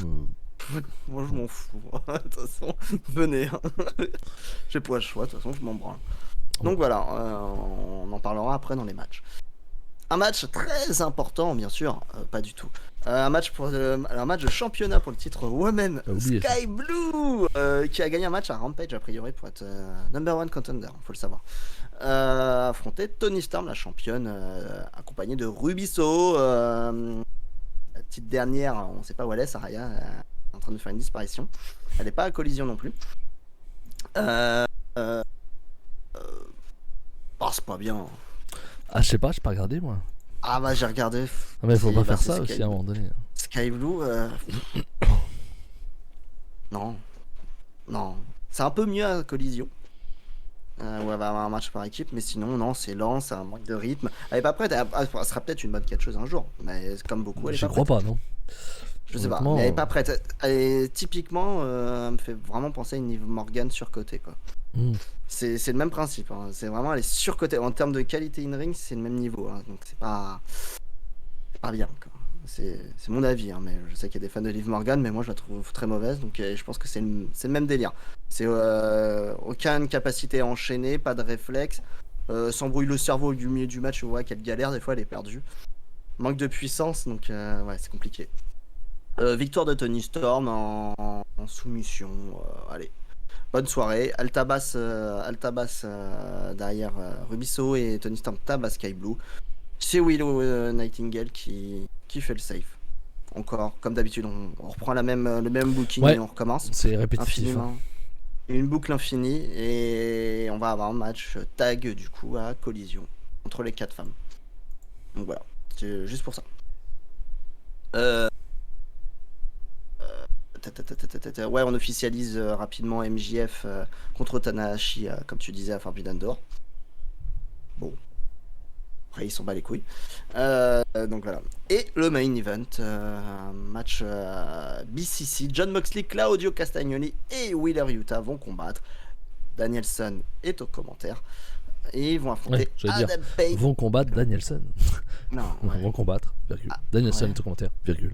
[SPEAKER 2] Moi je m'en fous, de toute façon, venez. J'ai pas le choix, de toute façon je m'en branle. Donc voilà, on en parlera après dans les matchs. Un match très important, bien sûr, pas du tout. Un match de championnat pour le titre Women Sky Blue, qui a gagné un match à Rampage a priori pour être number one contender, faut le savoir. Affronter Toni Storm, la championne, accompagnée de Ruby Soho, la petite dernière, on sait pas où elle est, Saraya, en train de faire une disparition. Elle n'est pas à collision non plus. C'est pas bien.
[SPEAKER 1] Ah, je sais pas, j'ai pas regardé moi.
[SPEAKER 2] Ah bah j'ai regardé.
[SPEAKER 1] Ah mais faut pas faire ça aussi à un moment donné.
[SPEAKER 2] Sky Blue, non. C'est un peu mieux à collision. Où elle va avoir un match par équipe, mais sinon non, c'est lent, c'est un manque de rythme. Elle est pas prête, elle sera peut-être une bonne catcheuse un jour, mais comme beaucoup, elle est pas prête.
[SPEAKER 1] Je crois pas, non.
[SPEAKER 2] Je sais pas, mais elle est pas prête. Typiquement, elle me fait vraiment penser à une Liv Morgan surcotée, quoi. C'est le même principe, hein. C'est vraiment, elle est surcotée. En termes de qualité in-ring, c'est le même niveau, hein. Donc c'est pas bien, quoi. C'est mon avis, hein, mais je sais qu'il y a des fans de Liv Morgan, mais moi je la trouve très mauvaise, donc je pense que c'est le même délire. C'est aucune capacité à enchaîner, pas de réflexe, s'embrouille le cerveau du milieu du match, on voit qu'elle galère, des fois elle est perdue. Manque de puissance, donc ouais, c'est compliqué. Victoire de Toni Storm en soumission, allez. Bonne soirée, Altabas derrière Ruby Soho et Toni Storm tabasse Sky Blue. C'est Willow Nightingale qui fait le safe. Encore, comme d'habitude, on reprend le même booking et on recommence.
[SPEAKER 1] C'est répétitif.
[SPEAKER 2] Une boucle infinie et on va avoir un match tag du coup à collision entre les 4 femmes. Donc voilà, c'est juste pour ça. Ouais, on officialise rapidement MJF contre Tanahashi, comme tu disais, à Forbidden Door. Bon. Après, ils s'en bat les couilles. Donc voilà. Et le main event, match BCC. Jon Moxley, Claudio Castagnoli et Wheeler Yuta vont combattre. Danielson est au commentaire. et ils vont affronter
[SPEAKER 1] Ouais, j'allais dire,
[SPEAKER 2] Adam Page.
[SPEAKER 1] vont combattre Danielson.
[SPEAKER 2] Non,
[SPEAKER 1] Non,
[SPEAKER 2] ouais.
[SPEAKER 1] vont combattre, virgule. Danielson
[SPEAKER 2] ouais.
[SPEAKER 1] est au commentaire, virgule.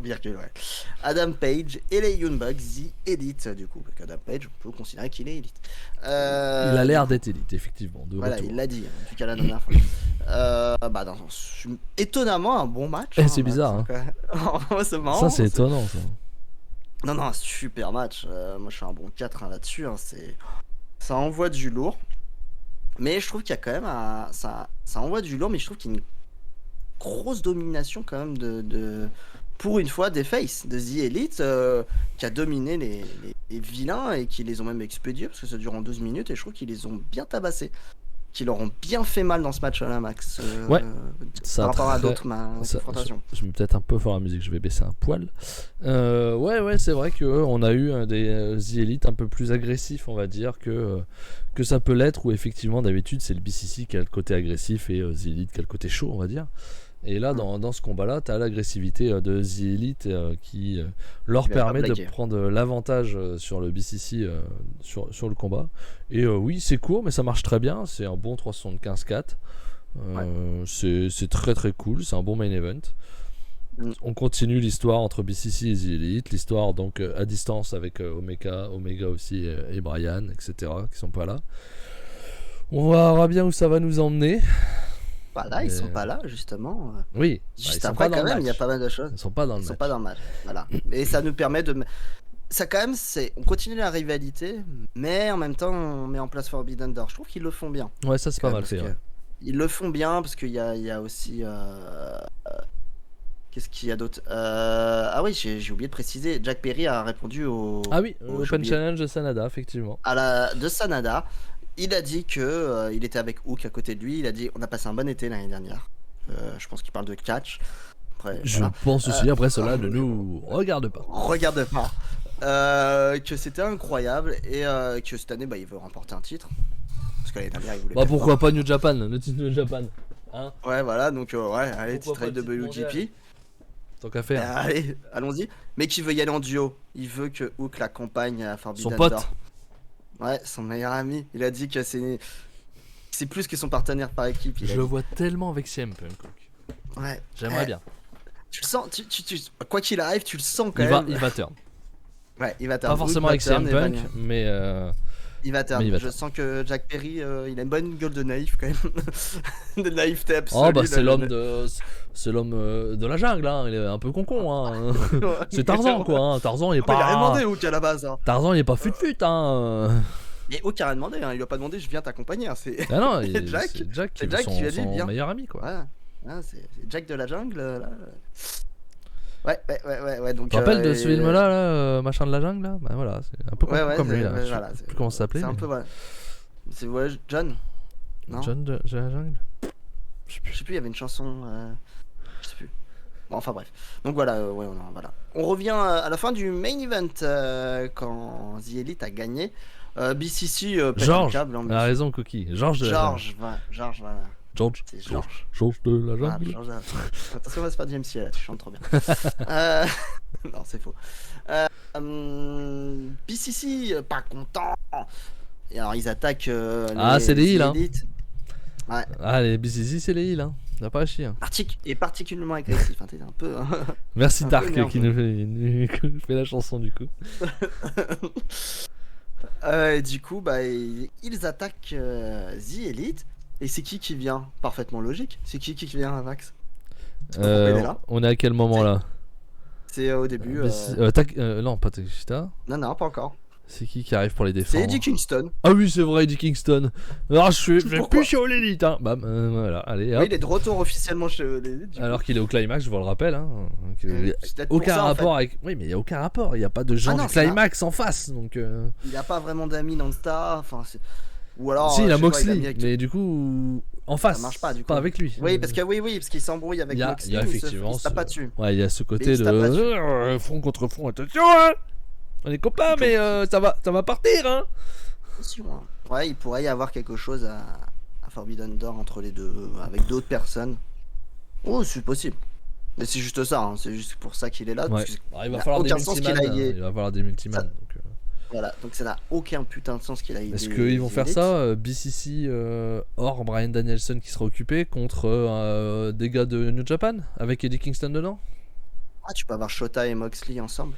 [SPEAKER 2] Virgule, ouais. Adam Page et les Young Bucks, The Elite, du coup. Parce qu'Adam Page, on peut considérer qu'il est élite.
[SPEAKER 1] Il a
[SPEAKER 2] Du
[SPEAKER 1] l'air
[SPEAKER 2] coup,
[SPEAKER 1] d'être élite, effectivement, de
[SPEAKER 2] voilà,
[SPEAKER 1] retour.
[SPEAKER 2] il l'a dit, en tout cas la dernière fois. Étonnamment, un bon match.
[SPEAKER 1] Eh, c'est bizarre, hein.
[SPEAKER 2] C'est marrant.
[SPEAKER 1] Ça, c'est étonnant, ça.
[SPEAKER 2] Non, super match. Moi, je suis un bon 4 hein, là-dessus. Hein, ça envoie du lourd. Mais je trouve qu'il y a quand même ça envoie du lourd, mais je trouve qu'il y a une grosse domination quand même pour une fois des faces de The Elite qui a dominé les vilains et qui les ont même expédiés parce que ça dure en 12 minutes et je trouve qu'ils les ont bien tabassés. Qui leur ont bien fait mal dans ce match-là, Max.
[SPEAKER 1] Ouais, ça
[SPEAKER 2] par rapport à
[SPEAKER 1] très-
[SPEAKER 2] d'autres confrontations.
[SPEAKER 1] je mets peut-être un peu fort la musique, je vais baisser un poil. Ouais, c'est vrai qu'on a eu des The Elite un peu plus agressifs, on va dire, que ça peut l'être, où effectivement d'habitude c'est le BCC qui a le côté agressif et The Elite qui a le côté chaud, on va dire. Et là, dans ce combat-là, tu as l'agressivité de The Elite qui leur
[SPEAKER 2] Qui va pas
[SPEAKER 1] permet de
[SPEAKER 2] blaguer.
[SPEAKER 1] prendre l'avantage sur le BCC sur le combat. Et oui, c'est court, mais ça marche très bien. C'est un bon 375-4. C'est très très cool. C'est un bon main event. On continue l'histoire entre BCC et The Elite. L'histoire donc à distance avec Omega aussi et Brian, etc. qui sont pas là. On verra bien où ça va nous emmener.
[SPEAKER 2] Là, ils sont pas là, justement.
[SPEAKER 1] Oui.
[SPEAKER 2] Juste
[SPEAKER 1] ils sont
[SPEAKER 2] après,
[SPEAKER 1] pas dans
[SPEAKER 2] quand
[SPEAKER 1] le
[SPEAKER 2] même, il y a
[SPEAKER 1] match.
[SPEAKER 2] pas mal de choses.
[SPEAKER 1] Ils sont pas dans le
[SPEAKER 2] Ils sont
[SPEAKER 1] match.
[SPEAKER 2] pas dans le match. Voilà. Et ça nous permet de. Ça, quand même, on continue la rivalité, mais en même temps, on met en place Forbidden Door. Je trouve qu'ils le font bien.
[SPEAKER 1] Ouais, ça c'est pas mal
[SPEAKER 2] Parce
[SPEAKER 1] fait.
[SPEAKER 2] que
[SPEAKER 1] Ouais.
[SPEAKER 2] Ils le font bien parce qu'il y a aussi. Qu'est-ce qu'il y a d'autre Ah oui, j'ai oublié de préciser. Jack Perry a répondu
[SPEAKER 1] Ah oui,
[SPEAKER 2] j'ai
[SPEAKER 1] Open
[SPEAKER 2] oublié.
[SPEAKER 1] Challenge de Sanada, effectivement.
[SPEAKER 2] De Sanada. Il a dit que il était avec Hook à côté de lui. Il a dit on a passé un bon été l'année dernière. Je pense qu'il parle de catch. Après,
[SPEAKER 1] Je
[SPEAKER 2] voilà.
[SPEAKER 1] pense aussi, après cela ne nous regarde pas.
[SPEAKER 2] Regarde pas. Que c'était incroyable et que cette année il veut remporter un titre. Parce que l'année dernière il voulait
[SPEAKER 1] Bah
[SPEAKER 2] peut-être
[SPEAKER 1] pourquoi pas New Japan, le titre New Japan. Hein,
[SPEAKER 2] pas. Ouais, voilà, donc allez,
[SPEAKER 1] Pourquoi
[SPEAKER 2] titre
[SPEAKER 1] pas le titre
[SPEAKER 2] WGP.
[SPEAKER 1] tant qu'à faire.
[SPEAKER 2] Allez, allons-y. Mais qui veut y aller en duo. Il veut que Hook l'accompagne à Forbidden
[SPEAKER 1] Son pote.
[SPEAKER 2] Door. Ouais, son meilleur ami. Il a dit que c'est plus que son partenaire par équipe. Il a
[SPEAKER 1] Je le
[SPEAKER 2] dit.
[SPEAKER 1] vois tellement avec CM Punk.
[SPEAKER 2] Ouais.
[SPEAKER 1] J'aimerais bien.
[SPEAKER 2] Tu le sens, quoi qu'il arrive, tu le sens quand
[SPEAKER 1] Il va,
[SPEAKER 2] même.
[SPEAKER 1] il va turn.
[SPEAKER 2] Ouais, il va
[SPEAKER 1] Pas
[SPEAKER 2] turn.
[SPEAKER 1] forcément
[SPEAKER 2] Hook
[SPEAKER 1] avec
[SPEAKER 2] va turn
[SPEAKER 1] CM
[SPEAKER 2] et va
[SPEAKER 1] Punk,
[SPEAKER 2] venir.
[SPEAKER 1] mais
[SPEAKER 2] Il va turn.
[SPEAKER 1] Mais il va
[SPEAKER 2] Je
[SPEAKER 1] turn.
[SPEAKER 2] sens que Jack Perry, il a une bonne gueule de naïf quand même. De naïveté absolue.
[SPEAKER 1] oh bah c'est
[SPEAKER 2] là,
[SPEAKER 1] l'homme de la jungle, hein. Il est un peu con hein. C'est Tarzan quoi, hein. Tarzan il est
[SPEAKER 2] Il a rien
[SPEAKER 1] pas
[SPEAKER 2] demandé Hook à la base. Hein.
[SPEAKER 1] Tarzan il est pas fut hein.
[SPEAKER 2] Et Hook a rien demandé. Hein. Il lui a pas demandé je viens t'accompagner. Hein. C'est
[SPEAKER 1] Ah non,
[SPEAKER 2] C'est Jack.
[SPEAKER 1] c'est Jack qui
[SPEAKER 2] C'est
[SPEAKER 1] est
[SPEAKER 2] Jack qui lui a dit,
[SPEAKER 1] son
[SPEAKER 2] viens.
[SPEAKER 1] meilleur ami quoi.
[SPEAKER 2] voilà. Ah, c'est Jack de la jungle. Là. Ouais. Donc,
[SPEAKER 1] Tu te rappelles de ce film là, machin de la jungle là. Bah voilà, c'est un peu comme lui là. Je sais
[SPEAKER 2] voilà,
[SPEAKER 1] plus comment ça s'appelait.
[SPEAKER 2] C'est un
[SPEAKER 1] mais-
[SPEAKER 2] peu voilà. C'est John. Non.
[SPEAKER 1] John de la jungle. Je sais
[SPEAKER 2] Je
[SPEAKER 1] plus.
[SPEAKER 2] sais plus, il y avait une chanson. Je sais plus. Bon, enfin bref. Donc voilà, voilà. On revient à la fin du main event quand The Elite a gagné. BCC pète un
[SPEAKER 1] Georges,
[SPEAKER 2] câble, hein,
[SPEAKER 1] a raison Cookie. Georges de la jungle.
[SPEAKER 2] Georges, voilà.
[SPEAKER 1] George.
[SPEAKER 2] C'est Georges.
[SPEAKER 1] Georges de la
[SPEAKER 2] Voilà,
[SPEAKER 1] jungle.
[SPEAKER 2] Georges. Attention, on va se faire du MC là, tu chantes trop bien. Non, c'est faux. BCC, pas content. Et alors, ils attaquent
[SPEAKER 1] c'est les heals, hein.
[SPEAKER 2] Elite. Ouais.
[SPEAKER 1] Ah les BCC c'est les heals hein. T'as pas à chier. Hein.
[SPEAKER 2] Et particulièrement agressif, hein, t'es un peu.
[SPEAKER 1] Merci
[SPEAKER 2] Un peu
[SPEAKER 1] Dark
[SPEAKER 2] nerveux.
[SPEAKER 1] qui nous fait la chanson du coup.
[SPEAKER 2] Et du coup, ils attaquent The Elite. Et c'est qui vient Parfaitement logique. C'est qui vient, Max? là.
[SPEAKER 1] On est à quel moment là?
[SPEAKER 2] C'est au début.
[SPEAKER 1] Non pas Takeshita.
[SPEAKER 2] Non, pas encore.
[SPEAKER 1] C'est qui arrive pour les
[SPEAKER 2] C'est
[SPEAKER 1] défendre?
[SPEAKER 2] Eddie Kingston.
[SPEAKER 1] Ah oui c'est vrai Eddie Kingston. Alors je vais
[SPEAKER 2] Pourquoi
[SPEAKER 1] plus chez All Elite hein. Bam voilà allez hop.
[SPEAKER 2] Oui, il est de retour officiellement chez les Elite. du coup.
[SPEAKER 1] Alors qu'il est au climax je vous le rappelle hein. Donc,
[SPEAKER 2] C'est peut-être pour
[SPEAKER 1] aucun
[SPEAKER 2] ça, en
[SPEAKER 1] rapport avec. Oui mais il y a aucun rapport. Il y a pas de gens
[SPEAKER 2] non,
[SPEAKER 1] du
[SPEAKER 2] c'est
[SPEAKER 1] climax en face donc.
[SPEAKER 2] fait. Il a pas vraiment d'amis dans le Star. Enfin, ou alors.
[SPEAKER 1] Si il
[SPEAKER 2] je
[SPEAKER 1] a
[SPEAKER 2] sais pas,
[SPEAKER 1] Moxley
[SPEAKER 2] mis avec-
[SPEAKER 1] mais du coup en face.
[SPEAKER 2] marche pas, du coup.
[SPEAKER 1] Pas avec lui.
[SPEAKER 2] Oui, parce qu'il s'embrouille avec
[SPEAKER 1] il y a
[SPEAKER 2] Moxley.
[SPEAKER 1] effectivement
[SPEAKER 2] Il se tape pas dessus.
[SPEAKER 1] Ouais, il y a ce côté
[SPEAKER 2] il se tape pas dessus.
[SPEAKER 1] de front contre front, attention hein. On est copains mais ça va partir hein.
[SPEAKER 2] Attention, hein. Ouais, il pourrait y avoir quelque chose à Forbidden Door entre les deux, avec d'autres personnes. Oh, c'est possible. Mais c'est juste ça, hein. C'est juste pour ça qu'il est là.
[SPEAKER 1] Ouais.
[SPEAKER 2] parce que
[SPEAKER 1] Alors, il va
[SPEAKER 2] y a
[SPEAKER 1] falloir des
[SPEAKER 2] aucun sens
[SPEAKER 1] multiman.
[SPEAKER 2] qu'il aille-
[SPEAKER 1] Il va falloir des multiman.
[SPEAKER 2] Ça-
[SPEAKER 1] Donc,
[SPEAKER 2] Voilà, donc ça n'a aucun putain de sens qu'il a
[SPEAKER 1] Est-ce
[SPEAKER 2] aidé
[SPEAKER 1] qu'ils vont
[SPEAKER 2] The
[SPEAKER 1] faire
[SPEAKER 2] Elite.
[SPEAKER 1] ça, BCC hors Bryan Danielson qui sera occupé contre des gars de New Japan avec Eddie Kingston dedans?
[SPEAKER 2] Ah, tu peux avoir Shota et Moxley ensemble.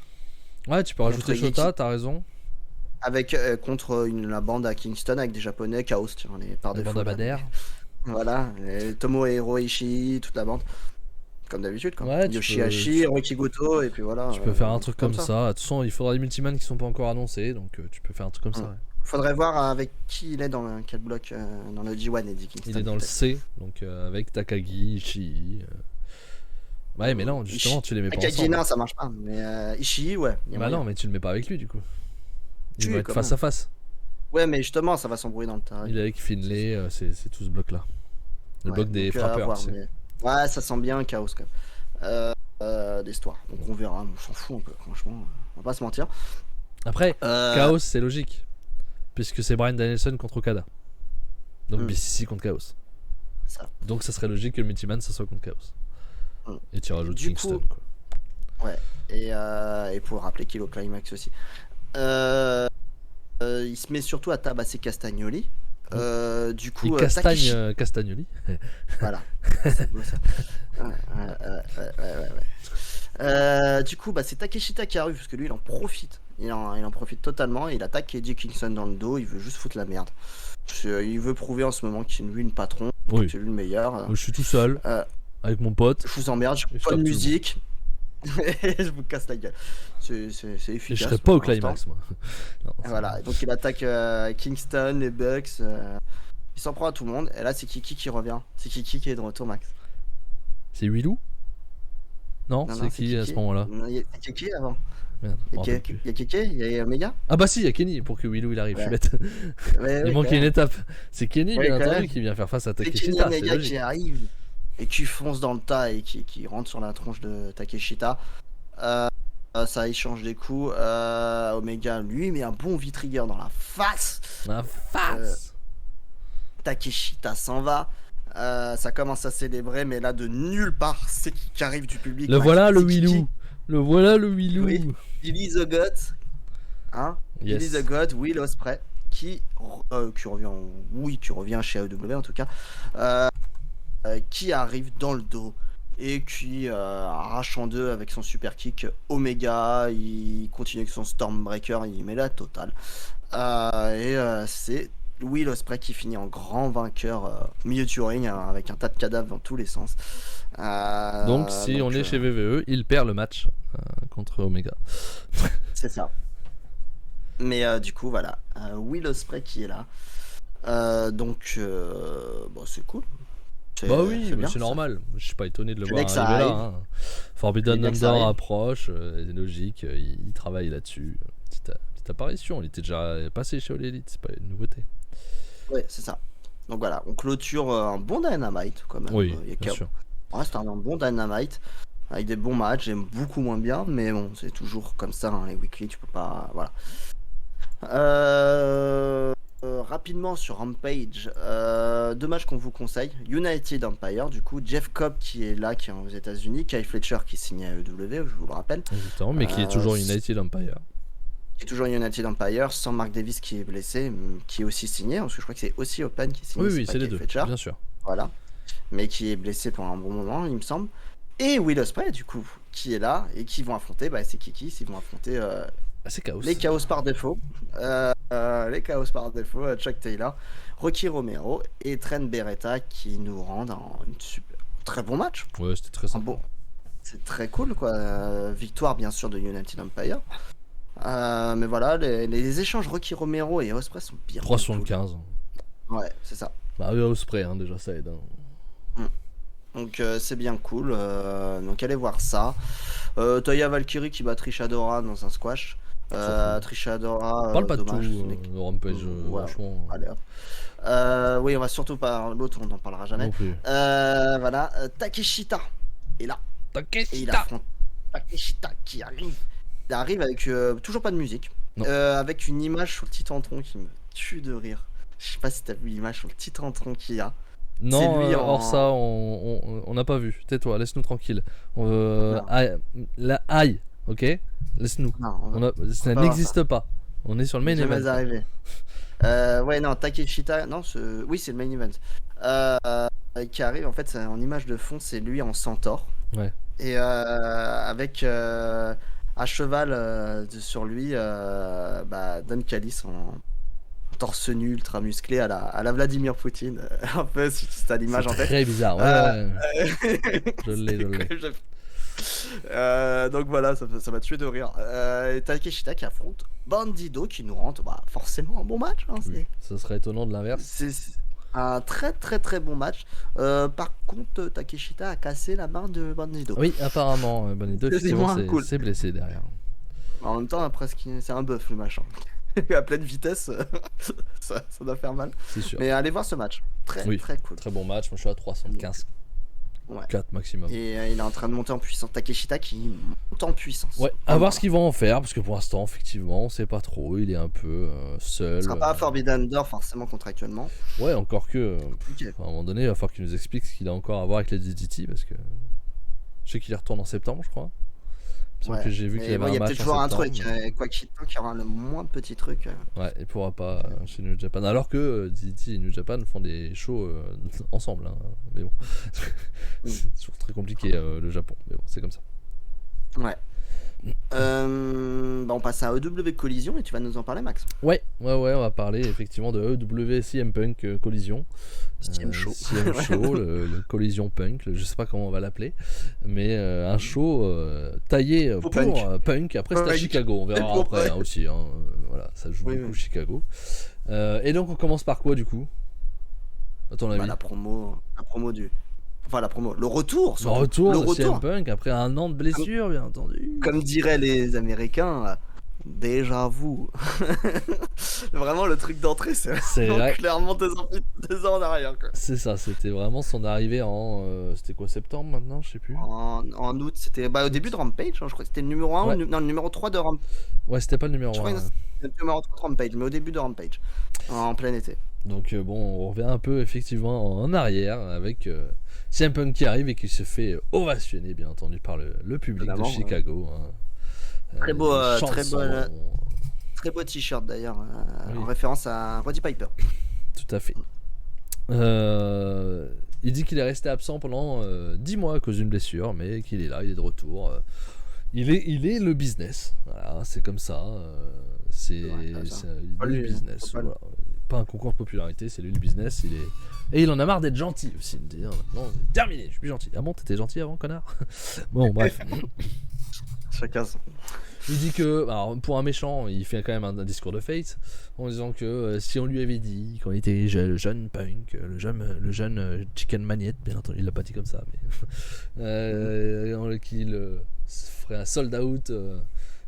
[SPEAKER 1] Ouais, tu peux
[SPEAKER 2] Contre
[SPEAKER 1] rajouter
[SPEAKER 2] Yeki.
[SPEAKER 1] Shota, t'as raison.
[SPEAKER 2] Avec, contre la bande à Kingston avec des japonais, Chaos, tiens, on est par
[SPEAKER 1] La
[SPEAKER 2] défaut.
[SPEAKER 1] bande à
[SPEAKER 2] là,
[SPEAKER 1] Bader.
[SPEAKER 2] mais- Voilà, et Tomohiro Ishii, toute la bande. Comme d'habitude, quoi.
[SPEAKER 1] Ouais, tu
[SPEAKER 2] Yoshihashi, Hiroki Goto, et puis voilà.
[SPEAKER 1] peux faire un truc
[SPEAKER 2] comme
[SPEAKER 1] comme ça. De toute façon, il faudra des multimans qui sont pas encore annoncés, donc tu peux faire un truc comme ça. Ouais.
[SPEAKER 2] Faudrait voir avec qui il est dans quel bloc dans le G1 Eddie Kingston.
[SPEAKER 1] Il est dans le
[SPEAKER 2] peut-être.
[SPEAKER 1] C, donc avec Takagi, Ishii. Ouais, mais non, justement, tu les mets pas
[SPEAKER 2] Takagi,
[SPEAKER 1] ensemble.
[SPEAKER 2] non, ça marche pas. Mais Ishii, ouais. y a
[SPEAKER 1] Bah
[SPEAKER 2] moyen.
[SPEAKER 1] non, mais tu le mets pas avec lui du coup. Ils
[SPEAKER 2] Tu,
[SPEAKER 1] vont être
[SPEAKER 2] quand
[SPEAKER 1] face
[SPEAKER 2] même.
[SPEAKER 1] à face.
[SPEAKER 2] Ouais, mais justement, ça va s'embrouiller dans le terrain.
[SPEAKER 1] Il est avec Finlay, c'est tout ce bloc là. Le bloc des frappeurs, tu sais.
[SPEAKER 2] Ouais, ça sent bien Chaos quand même. D'histoire. Donc on verra, on s'en fout un peu, franchement. On va pas se mentir.
[SPEAKER 1] Après, Chaos, c'est logique. Puisque c'est Bryan Danielson contre Okada. Donc BCC contre Chaos.
[SPEAKER 2] Ça.
[SPEAKER 1] Donc ça serait logique que le Multiman ça soit contre Chaos. Et tu rajoutes
[SPEAKER 2] Du
[SPEAKER 1] Kingston
[SPEAKER 2] coup,
[SPEAKER 1] quoi.
[SPEAKER 2] Ouais. Et pour rappeler qu'il est au climax aussi. Il se met surtout à tabasser Castagnoli. Du coup,
[SPEAKER 1] Il castagne
[SPEAKER 2] Takeshi-
[SPEAKER 1] Castagnoli.
[SPEAKER 2] Voilà. C'est beau, ça. Ouais. Du coup, c'est Takeshita qui arrive parce que lui, il en profite. Il en profite totalement. Il attaque Eddie Kingston dans le dos. Il veut juste foutre la merde. Il veut prouver en ce moment qu'il est lui le patron,
[SPEAKER 1] Oui.
[SPEAKER 2] c'est lui le meilleur.
[SPEAKER 1] Je suis tout seul avec mon pote.
[SPEAKER 2] Je vous emmerde, je
[SPEAKER 1] Et je
[SPEAKER 2] pas de
[SPEAKER 1] tape tout le
[SPEAKER 2] musique. Et je vous casse la gueule. C'est efficace.
[SPEAKER 1] Et je serais pas au
[SPEAKER 2] pour l'instant.
[SPEAKER 1] climax moi. Non, c'est-
[SPEAKER 2] Voilà, donc il attaque Kingston, les Bucks. Il s'en prend à tout le monde. Et là, c'est Kiki qui revient. C'est Kiki qui est de retour, Max.
[SPEAKER 1] C'est Willou? Non,
[SPEAKER 2] Non,
[SPEAKER 1] c'est
[SPEAKER 2] non,
[SPEAKER 1] qui à ce
[SPEAKER 2] Kiki.
[SPEAKER 1] moment-là?
[SPEAKER 2] Non, il y a Kiki avant.
[SPEAKER 1] Merde, je
[SPEAKER 2] Il
[SPEAKER 1] me rappelle plus.
[SPEAKER 2] y a Kiki, il y a Omega.
[SPEAKER 1] Ah bah si, il y a Kenny pour que Willou il arrive, je suis
[SPEAKER 2] Ouais.
[SPEAKER 1] bête.
[SPEAKER 2] Ouais,
[SPEAKER 1] Il
[SPEAKER 2] ouais,
[SPEAKER 1] manquait
[SPEAKER 2] quand
[SPEAKER 1] une
[SPEAKER 2] même.
[SPEAKER 1] étape. C'est Kenny
[SPEAKER 2] Ouais,
[SPEAKER 1] bien
[SPEAKER 2] quand
[SPEAKER 1] entendu
[SPEAKER 2] même.
[SPEAKER 1] qui vient faire face à
[SPEAKER 2] C'est Kenny
[SPEAKER 1] Takeshita, c'est
[SPEAKER 2] Omega
[SPEAKER 1] logique.
[SPEAKER 2] qui arrive et qui fonce dans le tas et qui rentre sur la tronche de Takeshita. Ça échange des coups. Omega lui met un bon V-trigger dans la face.
[SPEAKER 1] La face.
[SPEAKER 2] Takeshita s'en va. Ça commence à célébrer, mais là de nulle part, c'est qui arrive du public.
[SPEAKER 1] Le
[SPEAKER 2] Max.
[SPEAKER 1] voilà le
[SPEAKER 2] C'est Kiki.
[SPEAKER 1] Willou. Le voilà le Willou.
[SPEAKER 2] Oui. Billy the God, hein?
[SPEAKER 1] Yes.
[SPEAKER 2] Billy the God, Will Ospreay, qui revient chez AEW en tout cas, qui arrive dans le dos et qui arrache en deux avec son super kick Omega. Il continue avec son Stormbreaker, il met la totale. C'est Will Ospreay qui finit en grand vainqueur au milieu du ring avec un tas de cadavres dans tous les sens.
[SPEAKER 1] Donc si on est chez VVE, il perd le match contre Omega.
[SPEAKER 2] C'est ça. Mais du coup, voilà. Will Ospreay qui est là. C'est cool.
[SPEAKER 1] Bah oui,
[SPEAKER 2] c'est
[SPEAKER 1] mais
[SPEAKER 2] bien,
[SPEAKER 1] c'est
[SPEAKER 2] ça.
[SPEAKER 1] normal. Je suis pas étonné de le
[SPEAKER 2] C'est
[SPEAKER 1] voir
[SPEAKER 2] bien que ça
[SPEAKER 1] arriver là.
[SPEAKER 2] arrive.
[SPEAKER 1] Hein. Forbidden
[SPEAKER 2] bien que ça
[SPEAKER 1] Door
[SPEAKER 2] arrive.
[SPEAKER 1] approche, c'est logique, il travaille là-dessus. Petite apparition, il était déjà passé chez All Elite, c'est pas une nouveauté.
[SPEAKER 2] Ouais, c'est ça. Donc voilà, on clôture un bon Dynamite quand même.
[SPEAKER 1] Oui,
[SPEAKER 2] Il y a
[SPEAKER 1] bien
[SPEAKER 2] qu'à-
[SPEAKER 1] sûr.
[SPEAKER 2] Ouais, c'est un bon Dynamite avec des bons matchs. J'aime beaucoup moins bien, mais bon, c'est toujours comme ça. Hein, les weekly, tu peux pas. Voilà. Rapidement sur Rampage, deux matchs qu'on vous conseille. United Empire, du coup, Jeff Cobb qui est là, qui est aux États-Unis, Kyle Fletcher qui signe à EW, je vous le rappelle,
[SPEAKER 1] Exactement, mais qui est toujours United Empire.
[SPEAKER 2] qui est toujours United Empire, sans Mark Davis qui est blessé, qui est aussi signé, parce que je crois que c'est aussi Open qui est signé.
[SPEAKER 1] Oui,
[SPEAKER 2] pas
[SPEAKER 1] c'est les
[SPEAKER 2] Kyle
[SPEAKER 1] deux,
[SPEAKER 2] Fletcher.
[SPEAKER 1] bien sûr.
[SPEAKER 2] Voilà, mais qui est blessé pendant un bon moment, il me semble. Et Will Ospreay, du coup, qui est là et qui vont affronter, c'est Kiki, ils vont affronter
[SPEAKER 1] C'est Chaos.
[SPEAKER 2] les Chaos par défaut. Les Chaos par défaut, Chuck Taylor, Rocky Romero et Trent Beretta qui nous rendent très bon match.
[SPEAKER 1] Ouais, c'était très sympa.
[SPEAKER 2] C'est très cool, quoi. Victoire, bien sûr, de United Empire. Mais voilà, les échanges Rocky Romero et Ospreay sont bien.
[SPEAKER 1] 3,75.
[SPEAKER 2] Ouais, c'est ça.
[SPEAKER 1] Bah oui, au spray, hein, déjà, ça aide. Hein.
[SPEAKER 2] Donc c'est bien cool. Donc allez voir ça. Toya Valkyrie qui bat Trish Adora dans un squash. Trish Adora.
[SPEAKER 1] Parle pas
[SPEAKER 2] dommage,
[SPEAKER 1] de
[SPEAKER 2] ce n'est
[SPEAKER 1] tout, le Rampage,
[SPEAKER 2] Ouais.
[SPEAKER 1] franchement.
[SPEAKER 2] Allez, hop. Oui, on va surtout pas. L'autre, on n'en parlera jamais.
[SPEAKER 1] Non plus.
[SPEAKER 2] Voilà, Takeshita est là. Et il
[SPEAKER 1] Takeshita.
[SPEAKER 2] affronte Takeshita qui arrive. Il arrive avec toujours pas de musique.
[SPEAKER 1] Non.
[SPEAKER 2] Avec une image sur le Titantron qui me tue de rire. Je sais pas si t'as vu l'image sur le Titantron qu'il y a.
[SPEAKER 1] Non,
[SPEAKER 2] lui
[SPEAKER 1] hors
[SPEAKER 2] en-
[SPEAKER 1] ça, on n'a pas vu. Tais-toi, laisse-nous tranquille.
[SPEAKER 2] Non.
[SPEAKER 1] La aïe, ok? Laisse-nous.
[SPEAKER 2] Non,
[SPEAKER 1] Ça
[SPEAKER 2] pas
[SPEAKER 1] n'existe pas. On est sur le main
[SPEAKER 2] Jamais
[SPEAKER 1] event.
[SPEAKER 2] arrivé. Ouais, non, Takeshita, non, oui, c'est le main event. Qui arrive, en fait, en image de fond, c'est lui en centaure.
[SPEAKER 1] Ouais.
[SPEAKER 2] Et avec à cheval sur lui, Don Callis en torse nu, ultra musclé à la Vladimir Poutine. Un peu, si t'as l'image en
[SPEAKER 1] C'est
[SPEAKER 2] tête.
[SPEAKER 1] très bizarre. Ouais. Je l'ai.
[SPEAKER 2] Donc voilà, ça m'a tué de rire. Takeshita qui affronte Bandido qui nous rend forcément un bon match. Hein,
[SPEAKER 1] Oui, ça serait étonnant de l'inverse.
[SPEAKER 2] c'est un très très très bon match. Par contre, Takeshita a cassé la main de Bandido.
[SPEAKER 1] Oui, apparemment, Bandido effectivement
[SPEAKER 2] cool.
[SPEAKER 1] s'est blessé derrière.
[SPEAKER 2] En même temps, presque, c'est un buff le machin. À pleine vitesse, ça doit faire mal.
[SPEAKER 1] C'est sûr.
[SPEAKER 2] Mais allez voir ce match. Très très cool.
[SPEAKER 1] Très bon match. Moi je suis à 315.
[SPEAKER 2] Ouais.
[SPEAKER 1] 4 maximum.
[SPEAKER 2] Et il est en train de monter en puissance. Takeshita qui monte en puissance.
[SPEAKER 1] Ouais, à voir ce qu'ils vont en faire, parce que pour l'instant, effectivement, on sait pas trop. Il est un peu seul.
[SPEAKER 2] Il sera pas à Forbidden Door forcément contractuellement.
[SPEAKER 1] Ouais, encore que.
[SPEAKER 2] Okay.
[SPEAKER 1] À un moment donné, il va falloir qu'il nous explique ce qu'il a encore à voir avec les DDT, parce que. Je sais qu'il y retourne en septembre, je crois.
[SPEAKER 2] Ouais.
[SPEAKER 1] Que j'ai vu qu'il y avait un match.
[SPEAKER 2] Il y a peut-être toujours un truc. Quoi qu'il y aura le moins petit truc.
[SPEAKER 1] Ouais, il pourra pas chez New Japan. Alors que DDT et New Japan font des shows ensemble. Hein. Mais bon. C'est toujours très compliqué le Japon. Mais bon, c'est comme ça.
[SPEAKER 2] Ouais. On passe à EW Collision et tu vas nous en parler, Max.
[SPEAKER 1] Ouais, on va parler effectivement de EW CM Punk Collision.
[SPEAKER 2] CM Show.
[SPEAKER 1] CM Show, le Collision Punk, je sais pas comment on va l'appeler, mais un show taillé pour Punk. Après c'est à Chicago, on verra après aussi. Hein, voilà, ça joue beaucoup Chicago. Et donc on commence par quoi du coup, à ton avis?
[SPEAKER 2] La promo du. Enfin, la promo, le retour
[SPEAKER 1] de CM Punk après un an de blessure, bien entendu.
[SPEAKER 2] Comme diraient les Américains, déjà vu. Vraiment, le truc d'entrée, c'est clairement 2 ans en arrière.
[SPEAKER 1] C'est ça, c'était vraiment son arrivée en. C'était quoi, septembre maintenant? Je sais plus.
[SPEAKER 2] En août, c'était au début de Rampage, hein, je crois que c'était le numéro 1 non, le numéro 3 de Rampage.
[SPEAKER 1] Ouais, c'était pas le numéro 1.
[SPEAKER 2] C'était le numéro 3 de Rampage, mais au début de Rampage, en plein été.
[SPEAKER 1] Donc on revient un peu effectivement en arrière avec CM Punk qui arrive et qui se fait ovationner bien entendu par le public de Chicago.
[SPEAKER 2] Très beau t-shirt d'ailleurs, en référence à Roddy Piper.
[SPEAKER 1] Tout à fait. Il dit qu'il est resté absent pendant 10 mois à cause d'une blessure, mais qu'il est là, il est de retour. Il est le business, voilà, c'est comme ça. C'est le business. Voilà. Pas un concours de popularité, c'est lui le business. Et il en a marre d'être gentil aussi. Il me dit maintenant c'est terminé, je suis plus gentil. Ah bon, t'étais gentil avant, connard? Bon, bref.
[SPEAKER 2] Chacun son.
[SPEAKER 1] Il dit que, alors, pour un méchant, il fait quand même un discours de face en disant que si on lui avait dit quand il était le jeune Punk, le jeune Chicken Magnet, bien entendu, il l'a pas dit comme ça, mais qu'il ferait un sold out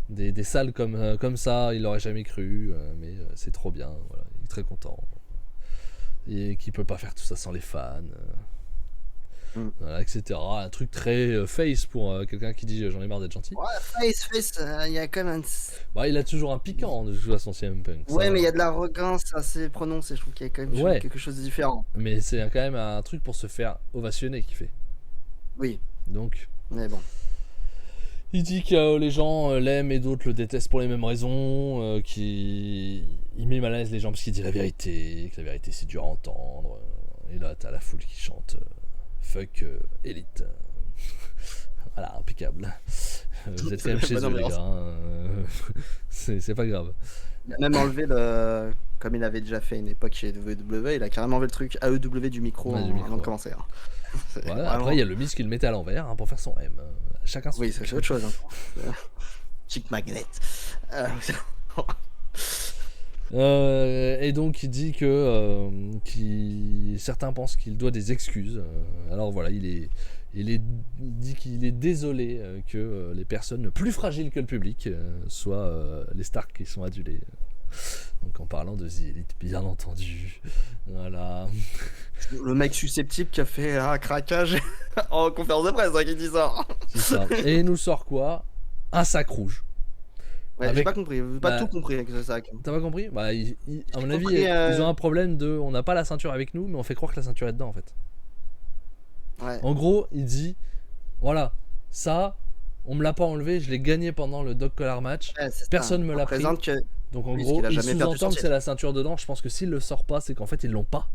[SPEAKER 1] des salles comme ça, il l'aurait jamais cru, mais c'est trop bien, voilà, il est très content. Et qu'il peut pas faire tout ça sans les fans. Voilà, etc. Un truc très face pour quelqu'un qui dit j'en ai marre d'être gentil.
[SPEAKER 2] Ouais, face, il y a quand même
[SPEAKER 1] il a toujours un piquant de toute façon, CM Punk.
[SPEAKER 2] Ouais, mais il y a de l'arrogance assez prononcée, je trouve qu'il y a quand même quelque chose de différent.
[SPEAKER 1] Mais c'est quand même un truc pour se faire ovationner qu'il fait.
[SPEAKER 2] Oui.
[SPEAKER 1] Donc.
[SPEAKER 2] Mais bon.
[SPEAKER 1] Il dit que les gens l'aiment et d'autres le détestent pour les mêmes raisons, qu'il met mal à l'aise les gens parce qu'il dit la vérité, que la vérité c'est dur à entendre. Et là t'as la foule qui chante fuck Elite. Voilà, impeccable. Vous êtes quand même chez eux les gars. C'est pas grave.
[SPEAKER 2] Il a même enlevé comme il avait déjà fait une époque chez WWE, il a carrément enlevé le truc AEW du micro avant de commencer. Hein.
[SPEAKER 1] Voilà, vraiment... Après il y a le Miz qui le mettait à l'envers pour faire son M. Chacun son.
[SPEAKER 2] Oui, c'est autre chose. Hein. Chick Magnet.
[SPEAKER 1] Et donc il dit que certains pensent qu'il doit des excuses. Alors voilà, il dit qu'il est désolé que les personnes plus fragiles que le public soient les stars qui sont adulées. Donc en parlant de The Elite, bien entendu. Voilà.
[SPEAKER 2] Le mec susceptible qui a fait un craquage en conférence de presse, hein, qui dit ça.
[SPEAKER 1] C'est ça. Et il nous sort quoi? Un sac rouge.
[SPEAKER 2] Ouais, j'ai pas compris, pas tout compris avec ce sac.
[SPEAKER 1] T'as pas compris? À mon avis, ils ont un problème de on n'a pas la ceinture avec nous, mais on fait croire que la ceinture est dedans en fait.
[SPEAKER 2] Ouais.
[SPEAKER 1] En gros, il dit voilà, ça, on me l'a pas enlevé, je l'ai gagné pendant le Dog Collar match.
[SPEAKER 2] Ouais,
[SPEAKER 1] personne me l'a pris.
[SPEAKER 2] Que
[SPEAKER 1] Donc en
[SPEAKER 2] Oui, parce
[SPEAKER 1] gros,
[SPEAKER 2] qu'il a
[SPEAKER 1] il
[SPEAKER 2] jamais perdu
[SPEAKER 1] sous-entend
[SPEAKER 2] son
[SPEAKER 1] que c'est
[SPEAKER 2] titre.
[SPEAKER 1] la ceinture dedans. Je pense que s'il le sort pas, c'est qu'en fait ils l'ont pas.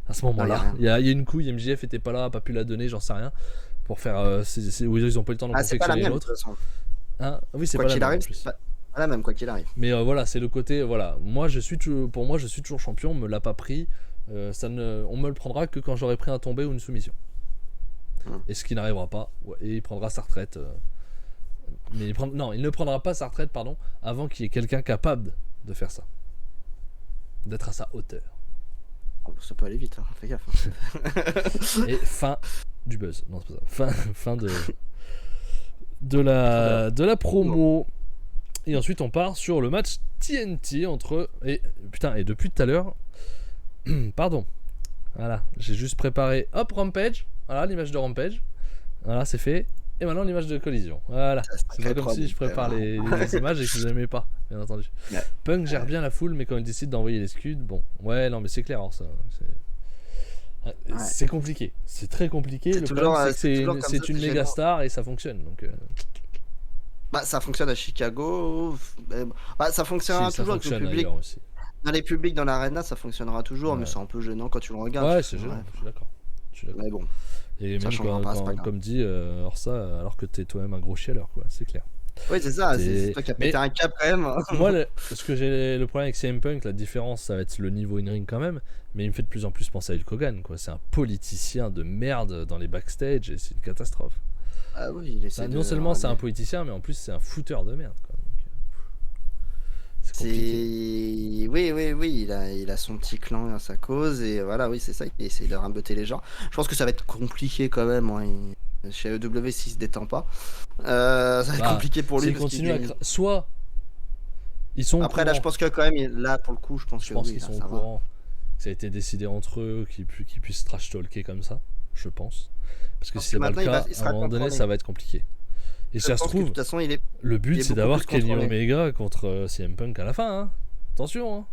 [SPEAKER 1] À ce
[SPEAKER 2] Non,
[SPEAKER 1] moment-là,
[SPEAKER 2] y a rien.
[SPEAKER 1] il y a une couille, MJF était pas là, a pas pu la donner, j'en sais rien. Pour faire. Oui, ils ont pas eu le temps d'en
[SPEAKER 2] Ah, c'est pas la
[SPEAKER 1] confectionner une
[SPEAKER 2] même de toute
[SPEAKER 1] autre.
[SPEAKER 2] façon.
[SPEAKER 1] Hein, oui, c'est
[SPEAKER 2] Quoi
[SPEAKER 1] pas la
[SPEAKER 2] qu'il
[SPEAKER 1] même en
[SPEAKER 2] arrive, c'est
[SPEAKER 1] plus.
[SPEAKER 2] pas la même, quoi qu'il arrive.
[SPEAKER 1] Mais voilà, c'est le côté. Voilà, pour moi, je suis toujours champion, on me l'a pas pris. On me le prendra que quand j'aurai pris un tombé ou une soumission. Et ce qui n'arrivera pas. Ouais, et il prendra sa retraite. Mais non, il ne prendra pas sa retraite, pardon, avant qu'il y ait quelqu'un capable de faire ça. D'être à sa hauteur.
[SPEAKER 2] Ça peut aller vite, hein. Fais gaffe.
[SPEAKER 1] Et fin du buzz. Non, c'est pas ça. Fin de la promo. Et ensuite, on part sur le match TNT entre. Et depuis tout à l'heure. Pardon. Voilà, j'ai juste préparé. Hop, Rampage. Voilà, l'image de Rampage. Voilà, c'est fait. Et maintenant, l'image de collision. Voilà. C'est pas comme si je prépare les images et que je n'aimais pas, bien entendu.
[SPEAKER 2] Ouais.
[SPEAKER 1] Punk gère bien la foule, mais quand il décide d'envoyer les scuds, bon. Ouais, non, mais c'est clair, alors ça. C'est compliqué. C'est très compliqué. Le problème, c'est que c'est une méga star et ça fonctionne. Donc.
[SPEAKER 2] Bah, ça fonctionne à Chicago. Bah, ça fonctionnera toujours avec le public.
[SPEAKER 1] Aussi.
[SPEAKER 2] Dans les publics, dans l'arena, ça fonctionnera toujours, mais c'est un peu gênant quand tu le regardes.
[SPEAKER 1] Ouais, c'est gênant, je suis d'accord.
[SPEAKER 2] Mais bon.
[SPEAKER 1] Et même comme dit Orsa, alors que t'es toi-même un gros chialeur, quoi, c'est clair.
[SPEAKER 2] Oui, c'est ça, c'est toi qui as pété un cap quand même.
[SPEAKER 1] Moi, ce que j'ai le problème avec CM Punk, la différence, ça va être le niveau in-ring quand même, mais il me fait de plus en plus penser à Hulk Hogan, quoi. C'est un politicien de merde dans les backstage et c'est une catastrophe.
[SPEAKER 2] Ah oui, il essaie
[SPEAKER 1] non seulement c'est un politicien, mais en plus c'est un fouteur de merde, quoi.
[SPEAKER 2] C'est compliqué. Oui, il a son petit clan à sa cause, et voilà, oui, c'est ça, il essaie de raboter les gens. Je pense que ça va être compliqué quand même, hein. Chez EW, s'il se détend pas, ça va être compliqué pour lui.
[SPEAKER 1] Soit ils sont
[SPEAKER 2] après, là, je pense que quand même, là, pour le coup, je pense
[SPEAKER 1] qu'ils sont au courant. Ça a été décidé entre eux qu'ils puissent trash talker comme ça, je pense. Parce que si c'est pas le cas, à un moment donné, ça va être compliqué. Et si ça se trouve, de toute façon, le but c'est d'avoir Kenny Omega contre CM Punk à la fin. Hein. Attention.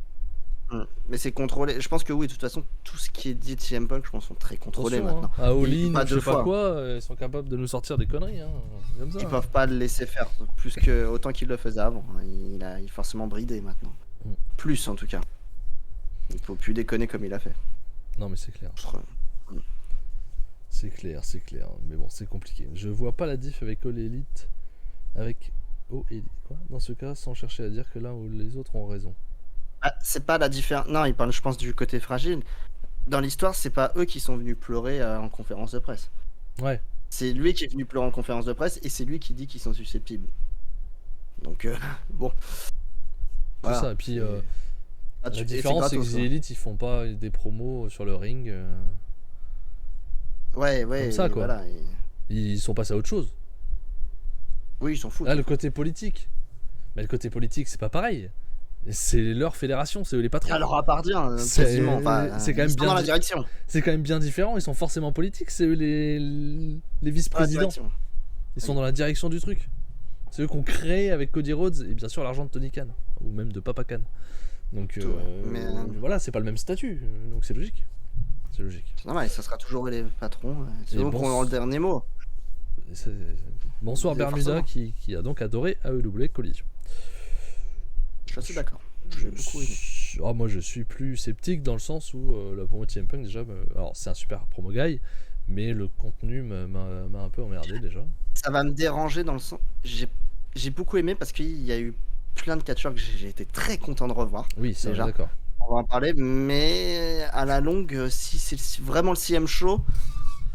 [SPEAKER 1] Hein.
[SPEAKER 2] Mais c'est contrôlé. Je pense que oui, de toute façon, tout ce qui est dit de CM Punk, je pense, sont très contrôlés maintenant.
[SPEAKER 1] Hein. À All-In, je sais pas quoi, ils sont capables de nous sortir des conneries. Hein. Comme ça,
[SPEAKER 2] ils peuvent pas le laisser faire plus que autant qu'il le faisait avant. Il est forcément bridé maintenant. Plus en tout cas. Il faut plus déconner comme il a fait.
[SPEAKER 1] Non, mais c'est clair. C'est clair. Mais bon, c'est compliqué. Je vois pas la diff avec All Elite. Avec All Elite. Quoi ? Dans ce cas, sans chercher à dire que l'un ou les autres ont raison.
[SPEAKER 2] Ah, c'est pas la différence. Non, il parle, je pense, du côté fragile. Dans l'histoire, c'est pas eux qui sont venus pleurer en conférence de presse.
[SPEAKER 1] Ouais.
[SPEAKER 2] C'est lui qui est venu pleurer en conférence de presse et c'est lui qui dit qu'ils sont susceptibles. Donc, bon.
[SPEAKER 1] Voilà. C'est ça. Et puis, la différence, c'est que les élites, ils font pas des promos sur le ring.
[SPEAKER 2] Ouais.
[SPEAKER 1] Comme ça, quoi.
[SPEAKER 2] Voilà,
[SPEAKER 1] ils sont passés à autre chose.
[SPEAKER 2] Oui, ils s'en foutent.
[SPEAKER 1] Là, le côté politique. Mais le côté politique, c'est pas pareil. C'est leur fédération, c'est eux les patrons.
[SPEAKER 2] Ça leur appartient quasiment.
[SPEAKER 1] C'est quand même bien
[SPEAKER 2] dans la direction.
[SPEAKER 1] C'est quand même bien différent. Ils sont forcément politiques. C'est eux les vice-présidents. Ils sont dans la direction du truc. C'est eux qu'on crée avec Cody Rhodes et bien sûr l'argent de Tony Khan ou même de Papa Khan. Donc voilà, c'est pas le même statut. Donc c'est logique. C'est logique.
[SPEAKER 2] C'est normal. Ça sera toujours les patrons. C'est eux qui auront le dernier mot.
[SPEAKER 1] Bonsoir Bermuda qui a donc adoré AEW Collision.
[SPEAKER 2] Je suis assez d'accord. J'ai beaucoup aimé.
[SPEAKER 1] Moi je suis plus sceptique dans le sens où la promo de CM Punk déjà, alors c'est un super promo guy, mais le contenu m'a un peu emmerdé déjà.
[SPEAKER 2] Ça va me déranger dans le sens, j'ai beaucoup aimé parce qu'il y a eu plein de catcheurs que j'ai été très content de revoir.
[SPEAKER 1] Oui, c'est
[SPEAKER 2] déjà.
[SPEAKER 1] D'accord.
[SPEAKER 2] On va en parler, mais à la longue, si c'est vraiment le CM show,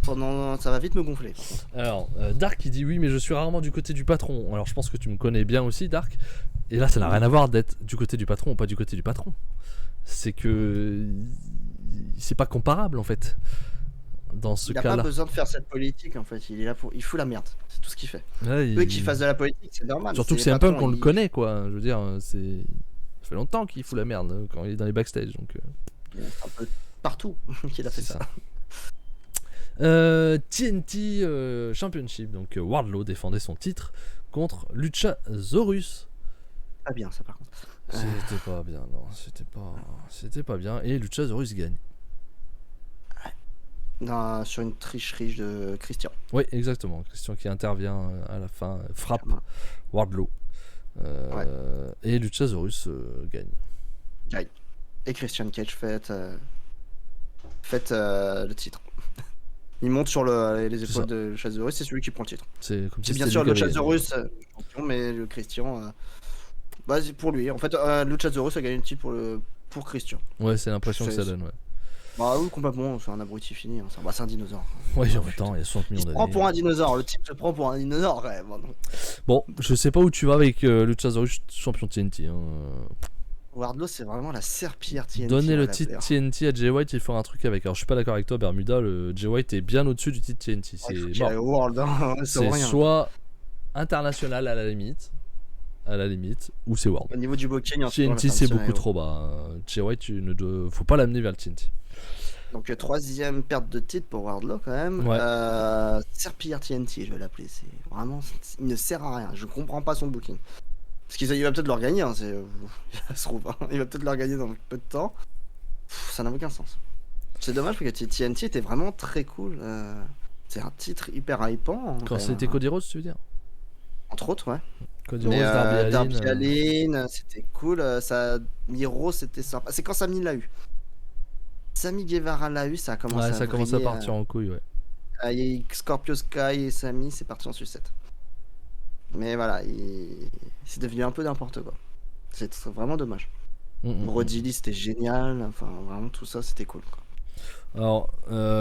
[SPEAKER 2] ça va vite me gonfler.
[SPEAKER 1] Alors, Dark qui dit oui, mais je suis rarement du côté du patron. Alors, je pense que tu me connais bien aussi, Dark. Et là, ça n'a rien à voir d'être du côté du patron ou pas du côté du patron. C'est que c'est pas comparable en fait. Dans ce cas-là.
[SPEAKER 2] Il n'a pas besoin de faire cette politique en fait. Il est là il fout la merde. C'est tout ce qu'il fait.
[SPEAKER 1] Ouais,
[SPEAKER 2] eux qui fassent de la politique, c'est normal.
[SPEAKER 1] Surtout que c'est un peu qu'on le connaît, quoi. Je veux dire, ça fait longtemps qu'il fout la merde quand il est dans les backstage. Donc.
[SPEAKER 2] Un peu partout qu'il a fait ça.
[SPEAKER 1] TNT Championship, donc Wardlow défendait son titre contre Luchasaurus.
[SPEAKER 2] Pas bien ça par contre.
[SPEAKER 1] C'était pas bien, non, c'était pas bien et Luchasaurus gagne.
[SPEAKER 2] Non, sur une tricherie de Christian.
[SPEAKER 1] Oui, exactement. Christian qui intervient à la fin, frappe Wardlow. Et Luchasaurus gagne.
[SPEAKER 2] Gagne. Et Christian Cage fête le titre. Il monte sur les
[SPEAKER 1] C'est
[SPEAKER 2] épaules
[SPEAKER 1] ça.
[SPEAKER 2] de Luchasaurus, c'est celui qui prend le titre.
[SPEAKER 1] C'est comme si
[SPEAKER 2] C'est bien
[SPEAKER 1] c'était
[SPEAKER 2] sûr
[SPEAKER 1] lui qui avait
[SPEAKER 2] Luchasaurus champion, mais le Christian, c'est pour lui. En fait, Luchasaurus a gagné le titre pour Christian.
[SPEAKER 1] gagné. Ouais, c'est l'impression que ça
[SPEAKER 2] C'est-
[SPEAKER 1] donne, ouais.
[SPEAKER 2] Bah oui, complètement, c'est un abruti fini. Hein. C'est un dinosaure.
[SPEAKER 1] Ouais,
[SPEAKER 2] Oh,
[SPEAKER 1] en même temps, il y a 60
[SPEAKER 2] Il
[SPEAKER 1] millions
[SPEAKER 2] se prend
[SPEAKER 1] d'années.
[SPEAKER 2] pour un dinosaure, le type se prend pour un dinosaure quand même.
[SPEAKER 1] Bon, je sais pas où tu vas avec Luchasaurus champion TNT. Hein.
[SPEAKER 2] Wardlow, c'est vraiment la serpillière TNT.
[SPEAKER 1] Donner
[SPEAKER 2] on
[SPEAKER 1] le
[SPEAKER 2] va
[SPEAKER 1] titre
[SPEAKER 2] l'appeler, hein.
[SPEAKER 1] TNT à Jay White, il fera un truc avec. Alors, je suis pas d'accord avec toi, Bermuda. Le Jay White est bien au-dessus du titre TNT.
[SPEAKER 2] Il faut
[SPEAKER 1] C'est
[SPEAKER 2] qu'il
[SPEAKER 1] mort.
[SPEAKER 2] aille au World, hein. C'est
[SPEAKER 1] C'est
[SPEAKER 2] rien.
[SPEAKER 1] soit international à la limite, ou c'est World.
[SPEAKER 2] Au niveau du booking, en tout cas,
[SPEAKER 1] TNT, c'est beaucoup trop bas. Jay White, faut pas l'amener vers le TNT.
[SPEAKER 2] Donc, troisième perte de titre pour Wardlow quand même.
[SPEAKER 1] Ouais.
[SPEAKER 2] Serpillière TNT, je vais l'appeler. C'est vraiment, il ne sert à rien. Je comprends pas son booking. Parce qu'il va peut-être le regagner, hein, ça se trouve, hein. Il va peut-être le regagner dans peu de temps. Ça n'a aucun sens. C'est dommage parce que TNT était vraiment très cool. C'est un titre hyper hypant.
[SPEAKER 1] Quand c'était Cody Rhodes, tu veux dire?
[SPEAKER 2] Entre autres, ouais.
[SPEAKER 1] Cody
[SPEAKER 2] Mais
[SPEAKER 1] Rhodes, Darby
[SPEAKER 2] Darby
[SPEAKER 1] Allin.
[SPEAKER 2] Allin, c'était cool. Miro, c'était sympa. C'est quand Sami l'a eu. Sami Guevara l'a eu, ça a commencé
[SPEAKER 1] Ouais,
[SPEAKER 2] à
[SPEAKER 1] ça commence à
[SPEAKER 2] vriller,
[SPEAKER 1] partir en couille, ouais.
[SPEAKER 2] il y a eu Scorpio Sky et Sami, c'est parti en sucette. Mais voilà, c'est devenu un peu n'importe quoi. C'est vraiment dommage. Brody Lee, c'était génial. Enfin, vraiment, tout ça, c'était cool, quoi.
[SPEAKER 1] Alors,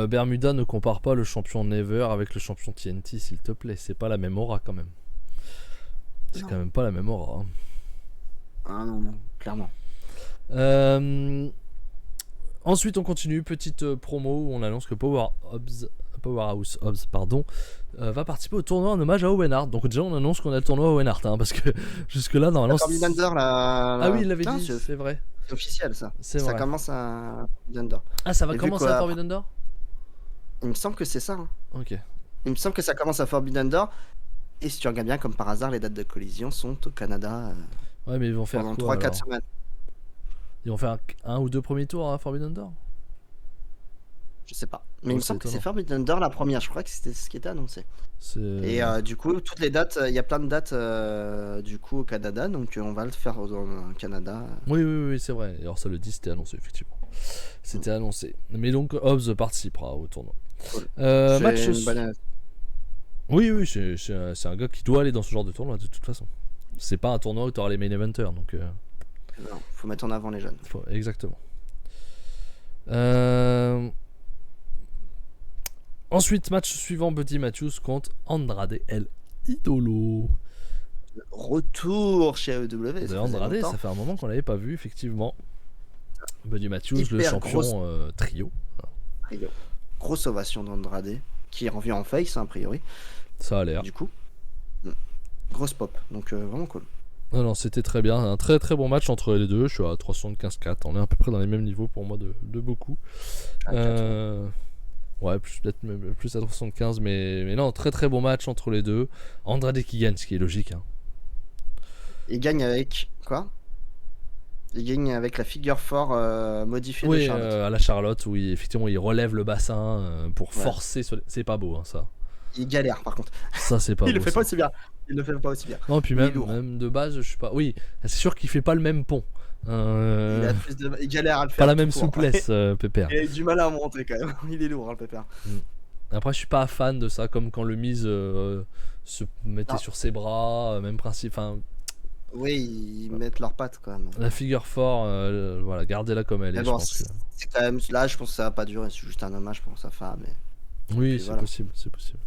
[SPEAKER 1] Bermuda, ne compare pas le champion Never avec le champion TNT, s'il te plaît. C'est pas la même aura quand même. C'est
[SPEAKER 2] Non.
[SPEAKER 1] quand même pas la même aura. Hein.
[SPEAKER 2] Ah non, clairement.
[SPEAKER 1] Ensuite, on continue. Petite promo où on annonce que Powerhouse Hobbs, va participer au tournoi en hommage à Owen Hart. Donc déjà, on annonce qu'on a le tournoi Owen Hart, hein, parce que jusque-là, normalement...
[SPEAKER 2] Forbidden Door, là.
[SPEAKER 1] Ah oui, il l'avait
[SPEAKER 2] Putain,
[SPEAKER 1] dit, c'est vrai.
[SPEAKER 2] c'est officiel, ça.
[SPEAKER 1] C'est
[SPEAKER 2] Ça
[SPEAKER 1] vrai.
[SPEAKER 2] commence à Forbidden Door.
[SPEAKER 1] Ah, ça va
[SPEAKER 2] Et vu
[SPEAKER 1] commencer
[SPEAKER 2] quoi,
[SPEAKER 1] à Forbidden Door?
[SPEAKER 2] Il me semble que c'est ça. Hein.
[SPEAKER 1] Ok.
[SPEAKER 2] Il me semble que ça commence à Forbidden Door. Et si tu regardes bien, comme par hasard, les dates de collision sont au Canada
[SPEAKER 1] Ouais, mais ils vont faire
[SPEAKER 2] pendant
[SPEAKER 1] quoi
[SPEAKER 2] 3-4
[SPEAKER 1] alors?
[SPEAKER 2] semaines.
[SPEAKER 1] Ils vont faire un ou deux premiers tours à Forbidden Door?
[SPEAKER 2] Je sais pas. Mais
[SPEAKER 1] Oh,
[SPEAKER 2] il me
[SPEAKER 1] c'est
[SPEAKER 2] semble que c'est
[SPEAKER 1] étonnant.
[SPEAKER 2] Forbidden Door la première. Je crois que c'était ce qui était annoncé. Et du coup, toutes les dates, il y a plein de dates du coup au Canada. Donc on va le faire au Canada.
[SPEAKER 1] Oui, c'est vrai. Alors ça le dit, c'était annoncé, effectivement. C'était annoncé. Mais donc, Hobbs participera au tournoi.
[SPEAKER 2] Cool.
[SPEAKER 1] Match...
[SPEAKER 2] C'est une bonne-
[SPEAKER 1] Oui, c'est un gars qui doit aller dans ce genre de tournoi, de toute façon. C'est pas un tournoi où tu auras les main eventers, donc...
[SPEAKER 2] Non, faut mettre en avant les jeunes.
[SPEAKER 1] Exactement. Ensuite, match suivant, Buddy Matthews contre Andrade El Idolo.
[SPEAKER 2] Retour chez AEW.
[SPEAKER 1] De
[SPEAKER 2] ça faisait
[SPEAKER 1] Andrade,
[SPEAKER 2] longtemps.
[SPEAKER 1] ça fait un moment qu'on l'avait pas vu, effectivement. Buddy Matthews, le
[SPEAKER 2] Hyper
[SPEAKER 1] champion trio.
[SPEAKER 2] Trio. Grosse ovation d'Andrade qui revient en face, hein, a priori.
[SPEAKER 1] Ça a l'air.
[SPEAKER 2] Du coup, grosse pop. Donc vraiment cool.
[SPEAKER 1] Non, c'était très bien. Un très très bon match entre les deux. Je suis à 375-4. On est à peu près dans les mêmes niveaux pour moi de beaucoup. Ouais, peut-être même plus à 375, mais non, très très bon match entre les deux. Andrade qui gagne, ce qui est logique. Hein.
[SPEAKER 2] Il gagne avec quoi? Il gagne avec la figure 4 modifiée de
[SPEAKER 1] Oui,
[SPEAKER 2] Charlotte.
[SPEAKER 1] à la Charlotte, où effectivement il relève le bassin pour forcer. C'est pas beau, hein, ça.
[SPEAKER 2] Il galère par contre.
[SPEAKER 1] Ça, c'est pas
[SPEAKER 2] Il
[SPEAKER 1] beau.
[SPEAKER 2] le fait
[SPEAKER 1] ça.
[SPEAKER 2] pas aussi bien. Il le fait pas aussi bien.
[SPEAKER 1] Non, puis
[SPEAKER 2] Il est lourd.
[SPEAKER 1] même de base, je sais pas. Oui, c'est sûr qu'il fait pas le même pont.
[SPEAKER 2] Il galère à le faire.
[SPEAKER 1] Pas la même
[SPEAKER 2] tout court.
[SPEAKER 1] souplesse, Pépère.
[SPEAKER 2] Il a du mal à monter quand même. Il est lourd, hein, le pépère.
[SPEAKER 1] Après, je suis pas fan de ça, comme quand le Miz se mettait
[SPEAKER 2] Non.
[SPEAKER 1] sur ses bras, même principe. Enfin,
[SPEAKER 2] Oui, ils mettent leurs pattes quand même.
[SPEAKER 1] la figure fort, voilà, gardez-la comme elle est.
[SPEAKER 2] Mais
[SPEAKER 1] Je
[SPEAKER 2] bon,
[SPEAKER 1] pense que...
[SPEAKER 2] c'est quand même. Là, je pense que ça va pas durer. C'est juste un hommage pour sa femme.
[SPEAKER 1] Oui,
[SPEAKER 2] puis
[SPEAKER 1] c'est
[SPEAKER 2] voilà.
[SPEAKER 1] possible, c'est possible.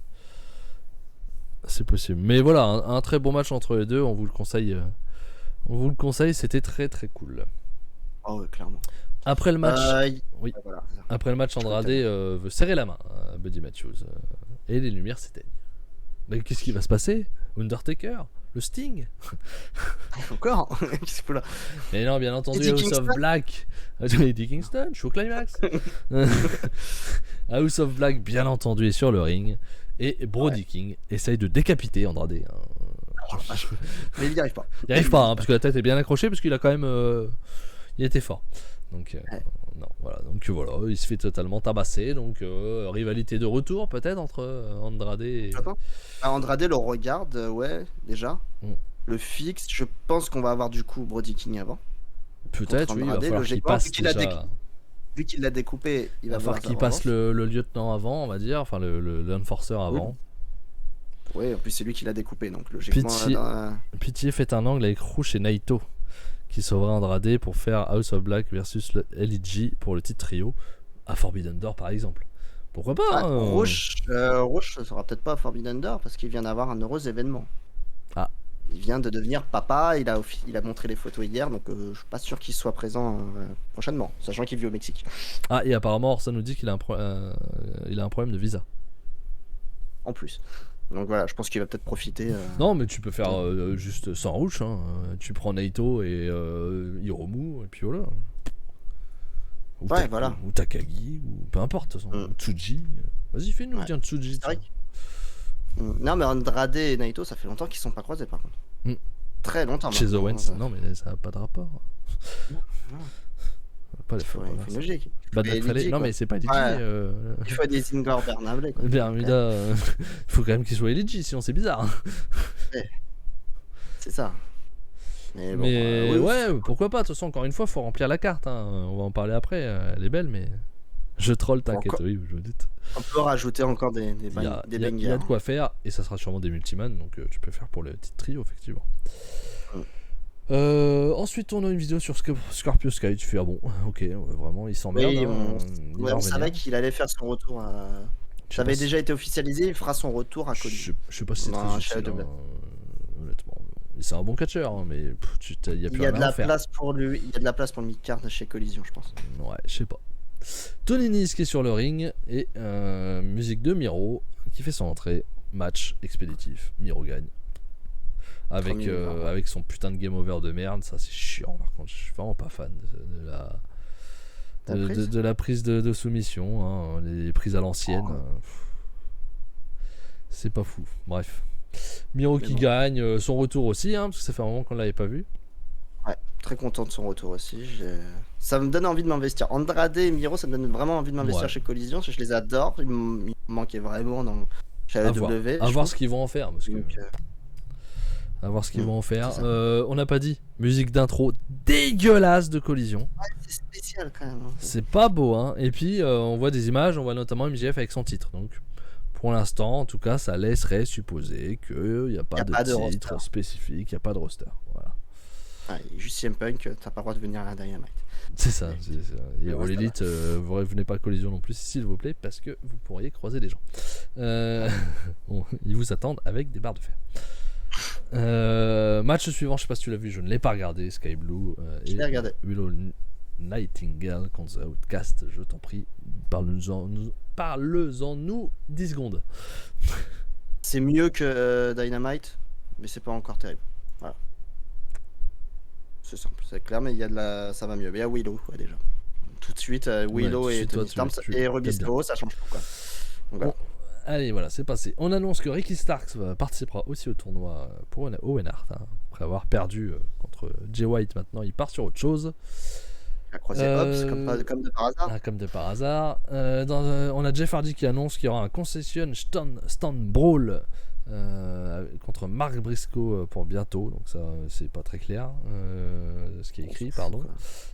[SPEAKER 1] C'est possible. Mais voilà, un très bon match entre les deux, on vous le conseille. C'était très très cool.
[SPEAKER 2] Oh, oui, clairement.
[SPEAKER 1] Après le match, oui.
[SPEAKER 2] Voilà, c'est ça.
[SPEAKER 1] Après le match, Andrade veut serrer la main à Buddy Matthews. Et les lumières s'éteignent. Mais qu'est-ce qui va se passer? Undertaker? Le Sting?
[SPEAKER 2] Encore. Qu'est-ce que là?
[SPEAKER 1] Mais non, bien entendu,
[SPEAKER 2] Eddie
[SPEAKER 1] House
[SPEAKER 2] Kingston.
[SPEAKER 1] of Black. Eddie Kingston, je suis au climax. House of Black, bien entendu, est sur le ring. Et Brody King essaye de décapiter Andrade.
[SPEAKER 2] Mais il n'y arrive pas.
[SPEAKER 1] Il n'y arrive pas, hein, parce que la tête est bien accrochée, parce qu'il a quand même... il était fort. Donc, non, voilà. Donc voilà, il se fait totalement tabasser. Donc, rivalité de retour, peut-être, entre Andrade et...
[SPEAKER 2] Andrade le regarde, ouais, déjà. le fixe, je pense qu'on va avoir du coup Brody King avant.
[SPEAKER 1] Peut-être, oui, il va
[SPEAKER 2] Andrade,
[SPEAKER 1] falloir qu'il
[SPEAKER 2] logiquement,
[SPEAKER 1] passe déjà.
[SPEAKER 2] vu qu'il l'a découpé, il
[SPEAKER 1] Il
[SPEAKER 2] va
[SPEAKER 1] va falloir
[SPEAKER 2] vouloir
[SPEAKER 1] qu'il
[SPEAKER 2] sa
[SPEAKER 1] passe
[SPEAKER 2] revanche.
[SPEAKER 1] le lieutenant avant, on va dire, enfin l'enforcer
[SPEAKER 2] Oui.
[SPEAKER 1] avant.
[SPEAKER 2] Oui, en plus c'est lui qui l'a découpé, donc logiquement.
[SPEAKER 1] Pitié fait un angle avec Rush et Naito qui sauvera Andrade pour faire House of Black versus le LEG pour le titre trio à Forbidden Door par exemple. Pourquoi pas
[SPEAKER 2] Rush, ça sera peut-être pas à Forbidden Door parce qu'il vient d'avoir un heureux événement.
[SPEAKER 1] Ah.
[SPEAKER 2] Il vient de devenir papa, il a montré les photos hier, donc je suis pas sûr qu'il soit présent prochainement, sachant qu'il vit au Mexique.
[SPEAKER 1] Ah, et apparemment ça nous dit qu'il a un problème de visa.
[SPEAKER 2] En plus. Donc voilà, je pense qu'il va peut-être profiter.
[SPEAKER 1] Non, mais tu peux faire juste sans Rush. Hein. Tu prends Naito et Hiromu, et puis voilà.
[SPEAKER 2] Voilà.
[SPEAKER 1] Ou Takagi, ou peu importe. Tsuji. Vas-y, fais-nous un Tsuji.
[SPEAKER 2] C'est vrai. Non, mais Andrade et Naito, ça fait longtemps qu'ils sont pas croisés par contre. Très longtemps.
[SPEAKER 1] Chez Owens, non, mais ça n'a pas de rapport.
[SPEAKER 2] Non.
[SPEAKER 1] Pas les
[SPEAKER 2] faut une logique.
[SPEAKER 1] Non, mais c'est pas LG.
[SPEAKER 2] Il faut des Ingor Bernabé.
[SPEAKER 1] Bermuda, il faut quand même qu'il soit LG, sinon c'est bizarre.
[SPEAKER 2] C'est ça. Mais, bon,
[SPEAKER 1] ouais, pourquoi pas. De toute façon, encore une fois, faut remplir la carte. Hein. On va en parler après. Elle est belle, mais je troll, t'inquiète. Oui, je me doute.
[SPEAKER 2] On peut rajouter encore des bangers.
[SPEAKER 1] Il y a de quoi faire, et ça sera sûrement des multiman, donc tu peux faire pour le petit trio, effectivement. Ensuite, on a une vidéo sur Scorpio Sky. Tu fais bon, ok, vraiment, il s'emmerde.
[SPEAKER 2] On savait qu'il allait faire son retour à. Ça avait déjà été officialisé, il fera son retour à Collision.
[SPEAKER 1] Je sais pas si c'est très utile, honnêtement. C'est un bon catcheur, hein, mais il y a plus rien à faire.
[SPEAKER 2] Place pour lui, il y a de la place pour le mid-card chez Collision, je pense.
[SPEAKER 1] Ouais, je sais pas. Tony Nese qui est sur le ring et musique de Miro qui fait son entrée. Match expéditif. Miro gagne. Avec son putain de game over de merde, ça c'est chiant. Par contre, je suis vraiment pas fan de la prise de soumission, hein, les prises à l'ancienne. C'est pas fou. Bref. Miro qui gagne, son retour aussi, hein, parce que ça fait un moment qu'on l'avait pas vu.
[SPEAKER 2] Ouais, très content de son retour aussi. Ça me donne envie de m'investir. Andrade et Miro, ça me donne vraiment envie de m'investir chez Collision. Je les adore. Ils me manquaient vraiment chez AEW.
[SPEAKER 1] À voir ce qu'ils vont en faire. Parce que... À voir ce qu'ils vont en faire. On n'a pas dit. Musique d'intro dégueulasse de Collision.
[SPEAKER 2] Ouais, c'est spécial quand même.
[SPEAKER 1] C'est pas beau, hein. Et puis on voit des images, on voit notamment MJF avec son titre. Donc pour l'instant, en tout cas, ça laisserait supposer qu'il n'y a pas de titre spécifique, il n'y a pas de roster. Voilà.
[SPEAKER 2] Juste CM Punk, t'as pas le droit de venir à la Dynamite.
[SPEAKER 1] C'est ça. Et All Elite, vous revenez pas à Collision non plus, s'il vous plaît, parce que vous pourriez croiser des gens. Bon, ils vous attendent avec des barres de fer. Match suivant, je sais pas si tu l'as vu, je ne l'ai pas regardé. Sky Blue
[SPEAKER 2] je l'ai regardé.
[SPEAKER 1] Willow Nightingale contre The Outcast. Je t'en prie, parle-en-nous 10 secondes.
[SPEAKER 2] C'est mieux que Dynamite, mais c'est pas encore terrible. Voilà. C'est simple, c'est clair, mais ça va mieux. Mais il y a Willow, déjà. Tout de suite, Willow et Tony Storm et Ruby Soho, ça change pas, quoi. Donc, voilà.
[SPEAKER 1] Allez, voilà, c'est passé. On annonce que Ricky Starks participera aussi au tournoi pour Owen Hart. Hein. Après avoir perdu contre Jay White, maintenant il part sur autre chose.
[SPEAKER 2] Il a croisé Hobbs, comme de par hasard.
[SPEAKER 1] Comme de par hasard. On a Jeff Hardy qui annonce qu'il y aura un concession stand brawl contre Mark Briscoe pour bientôt. Donc ça, c'est pas très clair ce qui est écrit, pardon.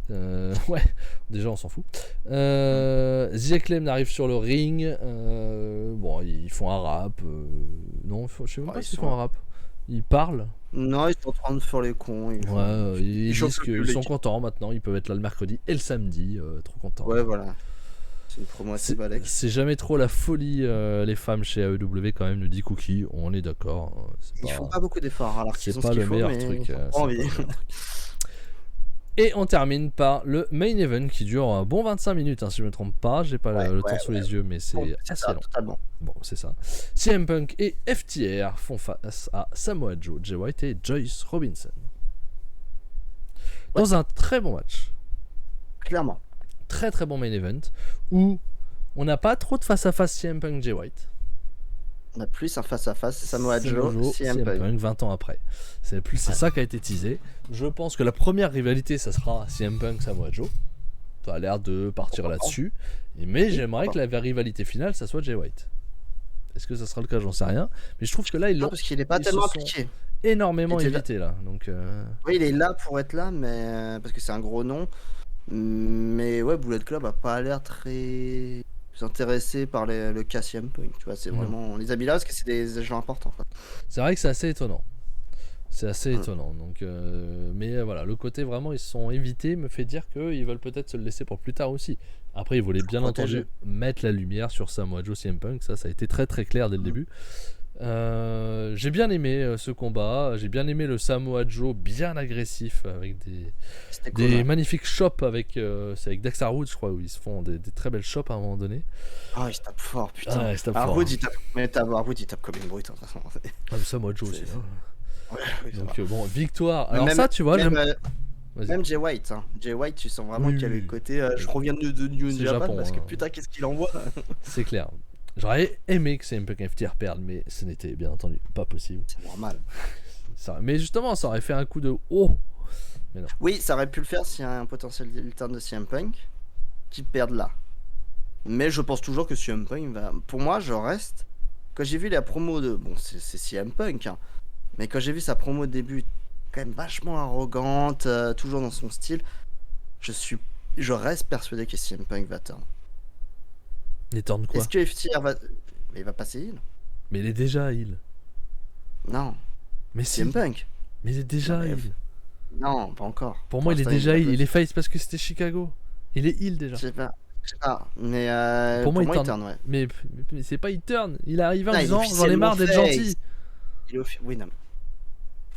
[SPEAKER 1] Ouais, déjà on s'en fout. The Acclaimed arrive sur le ring. Bon, ils font un rap. Non, je sais même pas s'ils font un rap. Ils parlent.
[SPEAKER 2] Non, ils sont en train de faire les cons.
[SPEAKER 1] Ils disent qu'ils sont contents maintenant. Ils peuvent être là le mercredi et le samedi. Trop contents.
[SPEAKER 2] Ouais, voilà. C'est une promo assez balèque.
[SPEAKER 1] C'est jamais trop la folie, les femmes chez AEW quand même, nous dit Cookie. On est d'accord.
[SPEAKER 2] Ils font pas beaucoup d'efforts. Alors
[SPEAKER 1] c'est pas le meilleur truc.
[SPEAKER 2] Envie.
[SPEAKER 1] Et on termine par le main event qui dure un bon 25 minutes, hein, si je me trompe pas. J'ai pas le temps sous les yeux, mais c'est assez long.
[SPEAKER 2] Totalement.
[SPEAKER 1] Bon, c'est ça. CM Punk et FTR font face à Samoa Joe, Jay White et Joyce Robinson. Dans un très bon match.
[SPEAKER 2] Clairement.
[SPEAKER 1] Très très bon main event où on n'a pas trop de face-à-face CM Punk Jay White.
[SPEAKER 2] On a plus un face-à-face Samoa Joe CM Punk
[SPEAKER 1] 20 ans après. C'est ça qui a été teasé. Je pense que la première rivalité ça sera CM Punk Samoa Joe. Ça a l'air de partir là-dessus. Mais j'aimerais que la rivalité finale ça soit Jay White. Est-ce que ça sera le cas? J'en sais rien. Mais je trouve que là
[SPEAKER 2] parce qu'il est pas tellement impliqué.
[SPEAKER 1] énormément
[SPEAKER 2] était là.
[SPEAKER 1] évité là. Donc,
[SPEAKER 2] Oui, il est là pour être là, mais parce que c'est un gros nom. Mais ouais, Bullet Club a pas l'air très intéressé par le cas CM Punk. Tu vois, c'est
[SPEAKER 1] Non.
[SPEAKER 2] vraiment. On les a mis là parce que c'est des gens importants, quoi.
[SPEAKER 1] C'est vrai que c'est assez étonnant. C'est assez
[SPEAKER 2] Mm.
[SPEAKER 1] étonnant. Donc, mais voilà, le côté vraiment ils se sont évités me fait dire qu'ils veulent peut-être se le laisser pour plus tard aussi. Après, ils voulaient bien
[SPEAKER 2] Protéger.
[SPEAKER 1] entendu mettre la lumière sur Samoa Joe CM Punk. Ça a été très très clair dès le
[SPEAKER 2] Mm.
[SPEAKER 1] début. J'ai bien aimé ce combat. J'ai bien aimé le Samoa Joe bien agressif avec
[SPEAKER 2] C'était cool.
[SPEAKER 1] des
[SPEAKER 2] Ouais.
[SPEAKER 1] magnifiques chops avec, c'est avec Dexter Woods, je crois, où ils se font des très belles chops à un moment donné.
[SPEAKER 2] Ah, il se tape fort, putain.
[SPEAKER 1] Ah, il se tape
[SPEAKER 2] Alors,
[SPEAKER 1] fort,
[SPEAKER 2] Wood,
[SPEAKER 1] hein.
[SPEAKER 2] il tape. Mais Wood, il tape comme une brute, hein, de toute façon.
[SPEAKER 1] Ah, le Samoa Joe
[SPEAKER 2] C'est-
[SPEAKER 1] aussi. Hein.
[SPEAKER 2] Ouais, oui, ça
[SPEAKER 1] Donc
[SPEAKER 2] va.
[SPEAKER 1] bon, victoire.
[SPEAKER 2] Mais
[SPEAKER 1] Alors
[SPEAKER 2] même-
[SPEAKER 1] ça, tu vois,
[SPEAKER 2] même,
[SPEAKER 1] j'aime. Vas-y.
[SPEAKER 2] Même Jay White, hein. Jay White, tu sens vraiment
[SPEAKER 1] Oui,
[SPEAKER 2] qu'il y a
[SPEAKER 1] oui,
[SPEAKER 2] le
[SPEAKER 1] oui.
[SPEAKER 2] côté je reviens de New
[SPEAKER 1] C'est
[SPEAKER 2] Japan
[SPEAKER 1] Japon,
[SPEAKER 2] parce que
[SPEAKER 1] hein.
[SPEAKER 2] putain, qu'est-ce qu'il envoie.
[SPEAKER 1] C'est clair. J'aurais aimé que CM Punk FTR perde, mais ce n'était bien entendu pas possible.
[SPEAKER 2] C'est normal.
[SPEAKER 1] Mais justement, ça aurait fait un coup de haut.
[SPEAKER 2] Oui, ça aurait pu le faire s'il y a un potentiel return de CM Punk qui perde là. Mais je pense toujours que CM Punk va. Pour moi, je reste. Quand j'ai vu la promo de. Bon, c'est CM Punk, hein. Mais quand j'ai vu sa promo au début, quand même vachement arrogante, toujours dans son style, je reste persuadé que CM Punk va turn.
[SPEAKER 1] Il tourne quoi?
[SPEAKER 2] Est-ce que FTR va. Mais il va passer heal?
[SPEAKER 1] Mais il est déjà heal.
[SPEAKER 2] Non.
[SPEAKER 1] Mais si.
[SPEAKER 2] CM Punk?
[SPEAKER 1] Mais il est déjà
[SPEAKER 2] Non, mais-
[SPEAKER 1] heal.
[SPEAKER 2] Non, pas encore.
[SPEAKER 1] Pour moi, il est
[SPEAKER 2] l'instant,
[SPEAKER 1] déjà
[SPEAKER 2] a
[SPEAKER 1] heal.
[SPEAKER 2] pas-
[SPEAKER 1] Il est face parce que c'était Chicago. Il est heal déjà.
[SPEAKER 2] Je sais pas. Je sais pas. Mais
[SPEAKER 1] Pour moi, il
[SPEAKER 2] il
[SPEAKER 1] turn.
[SPEAKER 2] turn, ouais.
[SPEAKER 1] Mais c'est pas il turn. Il est arrivé en
[SPEAKER 2] Non, il est
[SPEAKER 1] disant j'en ai marre d'être
[SPEAKER 2] officiellement
[SPEAKER 1] gentil.
[SPEAKER 2] Il est oui, non.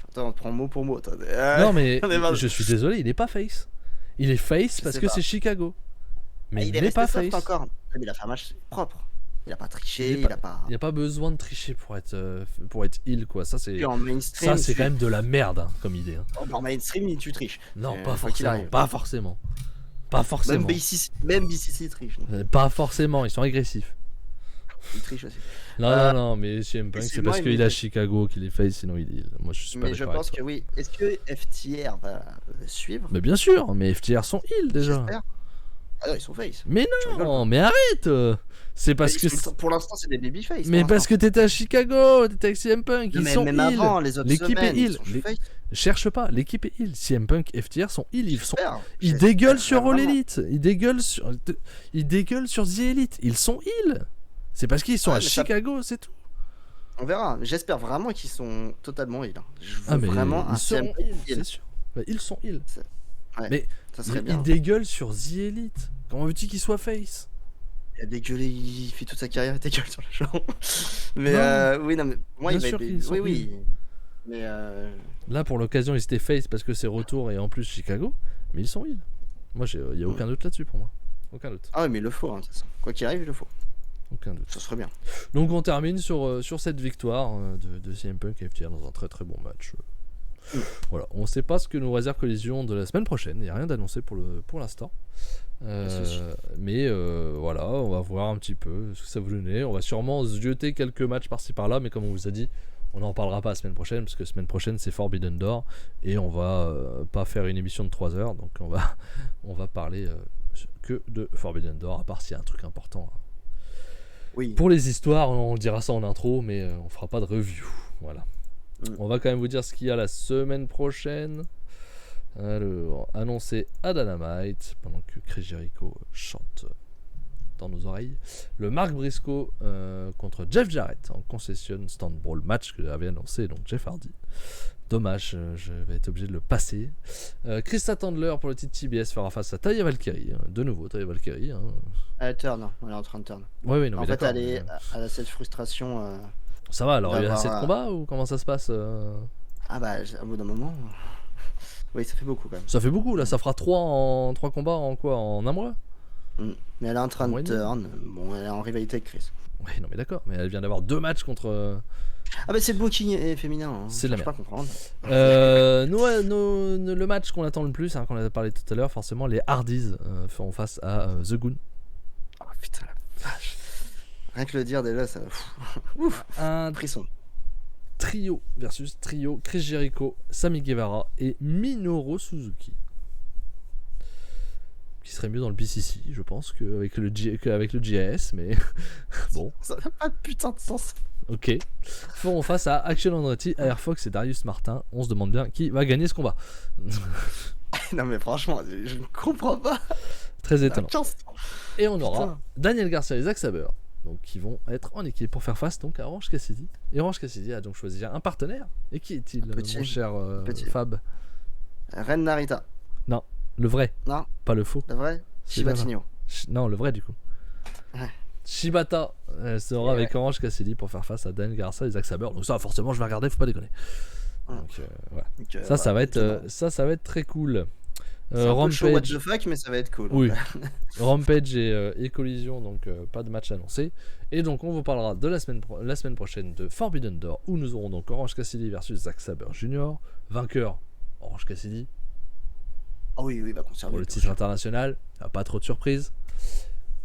[SPEAKER 2] Attends, on prend mot pour mot. Attends.
[SPEAKER 1] Non, mais
[SPEAKER 2] on est marre.
[SPEAKER 1] je suis désolé, il est pas face. Il est face
[SPEAKER 2] Je
[SPEAKER 1] parce
[SPEAKER 2] sais
[SPEAKER 1] que
[SPEAKER 2] pas.
[SPEAKER 1] c'est Chicago. Mais
[SPEAKER 2] il
[SPEAKER 1] il
[SPEAKER 2] est
[SPEAKER 1] n'est pas
[SPEAKER 2] resté soft
[SPEAKER 1] face.
[SPEAKER 2] encore. Mais il a fait un match propre. Il a pas triché,
[SPEAKER 1] Il est
[SPEAKER 2] il a pas.
[SPEAKER 1] Il n'y a pas besoin de tricher pour être heal, quoi. Ça, c'est.
[SPEAKER 2] Puis en mainstream.
[SPEAKER 1] Ça, c'est quand même de la merde hein, comme idée. Hein.
[SPEAKER 2] En mainstream, tu triches.
[SPEAKER 1] Non, pas
[SPEAKER 2] quoi qu'il
[SPEAKER 1] forcément.
[SPEAKER 2] arrive.
[SPEAKER 1] Pas forcément. Pas forcément.
[SPEAKER 2] Même BCC triche. Donc,
[SPEAKER 1] Pas forcément, ils sont agressifs.
[SPEAKER 2] il triche aussi.
[SPEAKER 1] Non, non, mais CM Punk, c'est
[SPEAKER 2] excuse-moi,
[SPEAKER 1] parce
[SPEAKER 2] mais-
[SPEAKER 1] qu'il est à Chicago qu'il est face, sinon il heal. Moi, je suis pas
[SPEAKER 2] Mais je
[SPEAKER 1] d'accord avec
[SPEAKER 2] pense
[SPEAKER 1] toi.
[SPEAKER 2] que oui. Est-ce que FTR va le suivre?
[SPEAKER 1] Mais bien sûr, mais FTR sont heal déjà.
[SPEAKER 2] J'espère. Ah non, ils sont face.
[SPEAKER 1] Mais
[SPEAKER 2] Tu rigoles,
[SPEAKER 1] non, mais arrête C'est parce
[SPEAKER 2] Mais
[SPEAKER 1] que.
[SPEAKER 2] ils sont- pour l'instant, c'est des babyface.
[SPEAKER 1] Mais
[SPEAKER 2] pour
[SPEAKER 1] parce
[SPEAKER 2] l'instant.
[SPEAKER 1] que t'étais à Chicago, t'étais avec CM Punk, ils
[SPEAKER 2] Mais
[SPEAKER 1] sont
[SPEAKER 2] même
[SPEAKER 1] heal.
[SPEAKER 2] avant, les autres
[SPEAKER 1] L'équipe est
[SPEAKER 2] semaines, ils
[SPEAKER 1] heal.
[SPEAKER 2] sont face.
[SPEAKER 1] Cherche pas, l'équipe est heal. CM Punk, FTR sont heal, ils sont.
[SPEAKER 2] J'espère.
[SPEAKER 1] Ils
[SPEAKER 2] J'espère
[SPEAKER 1] dégueulent sur All
[SPEAKER 2] vraiment.
[SPEAKER 1] Elite, ils dégueulent sur The Elite, ils sont heal. C'est parce qu'ils sont
[SPEAKER 2] Ouais,
[SPEAKER 1] à
[SPEAKER 2] mais ça-
[SPEAKER 1] Chicago, c'est tout.
[SPEAKER 2] On verra. J'espère vraiment qu'ils sont totalement heal. Je veux
[SPEAKER 1] Ah mais
[SPEAKER 2] vraiment un
[SPEAKER 1] ils seront
[SPEAKER 2] CM
[SPEAKER 1] heal,
[SPEAKER 2] heal.
[SPEAKER 1] c'est sûr. Bah, ils sont heal.
[SPEAKER 2] Ouais,
[SPEAKER 1] Mais
[SPEAKER 2] ça serait
[SPEAKER 1] ils
[SPEAKER 2] bien.
[SPEAKER 1] dégueulent sur The Elite. Comment veux-tu qu'ils soient face?
[SPEAKER 2] Il a dégueulé, il fait toute sa carrière, il dégueule sur les gens. Mais
[SPEAKER 1] Non.
[SPEAKER 2] oui, non, mais pour moi,
[SPEAKER 1] Bien
[SPEAKER 2] il va
[SPEAKER 1] sûr
[SPEAKER 2] être.
[SPEAKER 1] qu'ils sont
[SPEAKER 2] Oui, oui. Mais
[SPEAKER 1] Là pour l'occasion ils étaient face parce que c'est retour et en plus Chicago, mais ils sont heal. Moi il y a aucun doute là-dessus pour moi. Aucun doute.
[SPEAKER 2] ah ouais, mais il le faut, hein, de toute façon. Quoi qu'il arrive, il le faut.
[SPEAKER 1] Aucun doute.
[SPEAKER 2] Ça serait bien.
[SPEAKER 1] Donc on termine sur cette victoire de CM Punk et FTR dans un très très bon match. Voilà, on sait pas ce que nous réserve Collision de la semaine prochaine, il n'y a rien d'annoncé pour l'instant. Mais voilà, on va voir un petit peu ce que ça va donner. On va sûrement se jeter quelques matchs par-ci par-là, mais comme on vous a dit, on n'en parlera pas la semaine prochaine, parce que la semaine prochaine c'est Forbidden Door, et on va pas faire une émission de 3 heures, donc on va parler que de Forbidden Door, à part s'il y a un truc important.
[SPEAKER 2] Oui.
[SPEAKER 1] Pour les histoires, on dira ça en intro, mais on fera pas de review. Voilà.
[SPEAKER 2] Mm.
[SPEAKER 1] On va quand même vous dire ce qu'il y a la semaine prochaine. Alors, annoncé à Dynamite, pendant que Chris Jericho chante dans nos oreilles. Le Mark Briscoe contre Jeff Jarrett en concession stand brawl match que avait annoncé donc Jeff Hardy. Dommage, je vais être obligé de le passer. Krista Tandler pour le titre TBS fera face à Taya Valkyrie. De nouveau, Taya Valkyrie. Hein.
[SPEAKER 2] Elle turn, elle est en train de turn.
[SPEAKER 1] Ouais, non,
[SPEAKER 2] En
[SPEAKER 1] mais
[SPEAKER 2] fait,
[SPEAKER 1] d'accord,
[SPEAKER 2] elle a cette frustration.
[SPEAKER 1] Ça va, alors il y a
[SPEAKER 2] d'avoir,
[SPEAKER 1] assez de combats ou comment ça se passe
[SPEAKER 2] Ah bah, au bout d'un moment. Oui, ça fait beaucoup quand même.
[SPEAKER 1] Ça fait beaucoup, là, ça fera 3 combats en quoi? En un mois?
[SPEAKER 2] Mais elle est en train
[SPEAKER 1] Un mois
[SPEAKER 2] de
[SPEAKER 1] et demi.
[SPEAKER 2] turn. Bon, elle est en rivalité avec Chris.
[SPEAKER 1] Ouais, non, mais d'accord, mais elle vient d'avoir 2 matchs contre.
[SPEAKER 2] Ah bah, c'est le booking féminin. Hein.
[SPEAKER 1] C'est de la
[SPEAKER 2] Je peux pas comprendre.
[SPEAKER 1] Le match qu'on attend le plus, hein, qu'on a parlé tout à l'heure, forcément, les Hardys feront face à The Goon.
[SPEAKER 2] Oh putain, la vache. Rien que le dire déjà, ça. Ouf,
[SPEAKER 1] Un
[SPEAKER 2] frisson.
[SPEAKER 1] trio versus trio, Chris Jericho, Sammy Guevara et Minoru Suzuki. qui serait mieux dans le BCC, je pense, qu'avec le GIS, mais bon.
[SPEAKER 2] Ça n'a pas de putain de sens.
[SPEAKER 1] Ok. Feront face à Action Andretti, Airfox et Darius Martin. On se demande bien qui va gagner ce combat.
[SPEAKER 2] Non mais franchement, je ne comprends pas.
[SPEAKER 1] Très étonnant.
[SPEAKER 2] 15.
[SPEAKER 1] Et on aura
[SPEAKER 2] Putain.
[SPEAKER 1] Daniel Garcia et Zack Sabre, donc qui vont être en équipe pour faire face donc à Orange Cassidy. Et Orange Cassidy a donc choisi un partenaire. Et qui est-il,
[SPEAKER 2] Petit.
[SPEAKER 1] mon cher
[SPEAKER 2] Petit.
[SPEAKER 1] Fab?
[SPEAKER 2] Ren Narita.
[SPEAKER 1] Le vrai,
[SPEAKER 2] Non,
[SPEAKER 1] pas le faux.
[SPEAKER 2] le vrai.
[SPEAKER 1] C'est là-bas.
[SPEAKER 2] Shibatino.
[SPEAKER 1] Non, le vrai du coup.
[SPEAKER 2] Ouais.
[SPEAKER 1] Shibata sera
[SPEAKER 2] Et
[SPEAKER 1] avec Orange Cassidy pour faire face à Daniel Garcia et Zack Sabre. Donc ça, forcément, je vais regarder, faut pas déconner. Donc voilà.
[SPEAKER 2] Donc,
[SPEAKER 1] Ça
[SPEAKER 2] voilà,
[SPEAKER 1] va être,
[SPEAKER 2] étonnant.
[SPEAKER 1] ça va être très cool.
[SPEAKER 2] C'est un peu le show what
[SPEAKER 1] Rampage,
[SPEAKER 2] the fuck, mais ça va être cool.
[SPEAKER 1] oui. Rampage et Collision, donc pas de match annoncé. Et donc on vous parlera de la semaine prochaine de Forbidden Door, où nous aurons donc Orange Cassidy versus Zack Sabre Jr. Vainqueur Orange Cassidy
[SPEAKER 2] Ah oui, oui, il va conserver.
[SPEAKER 1] pour le titre international. Pas trop de surprise.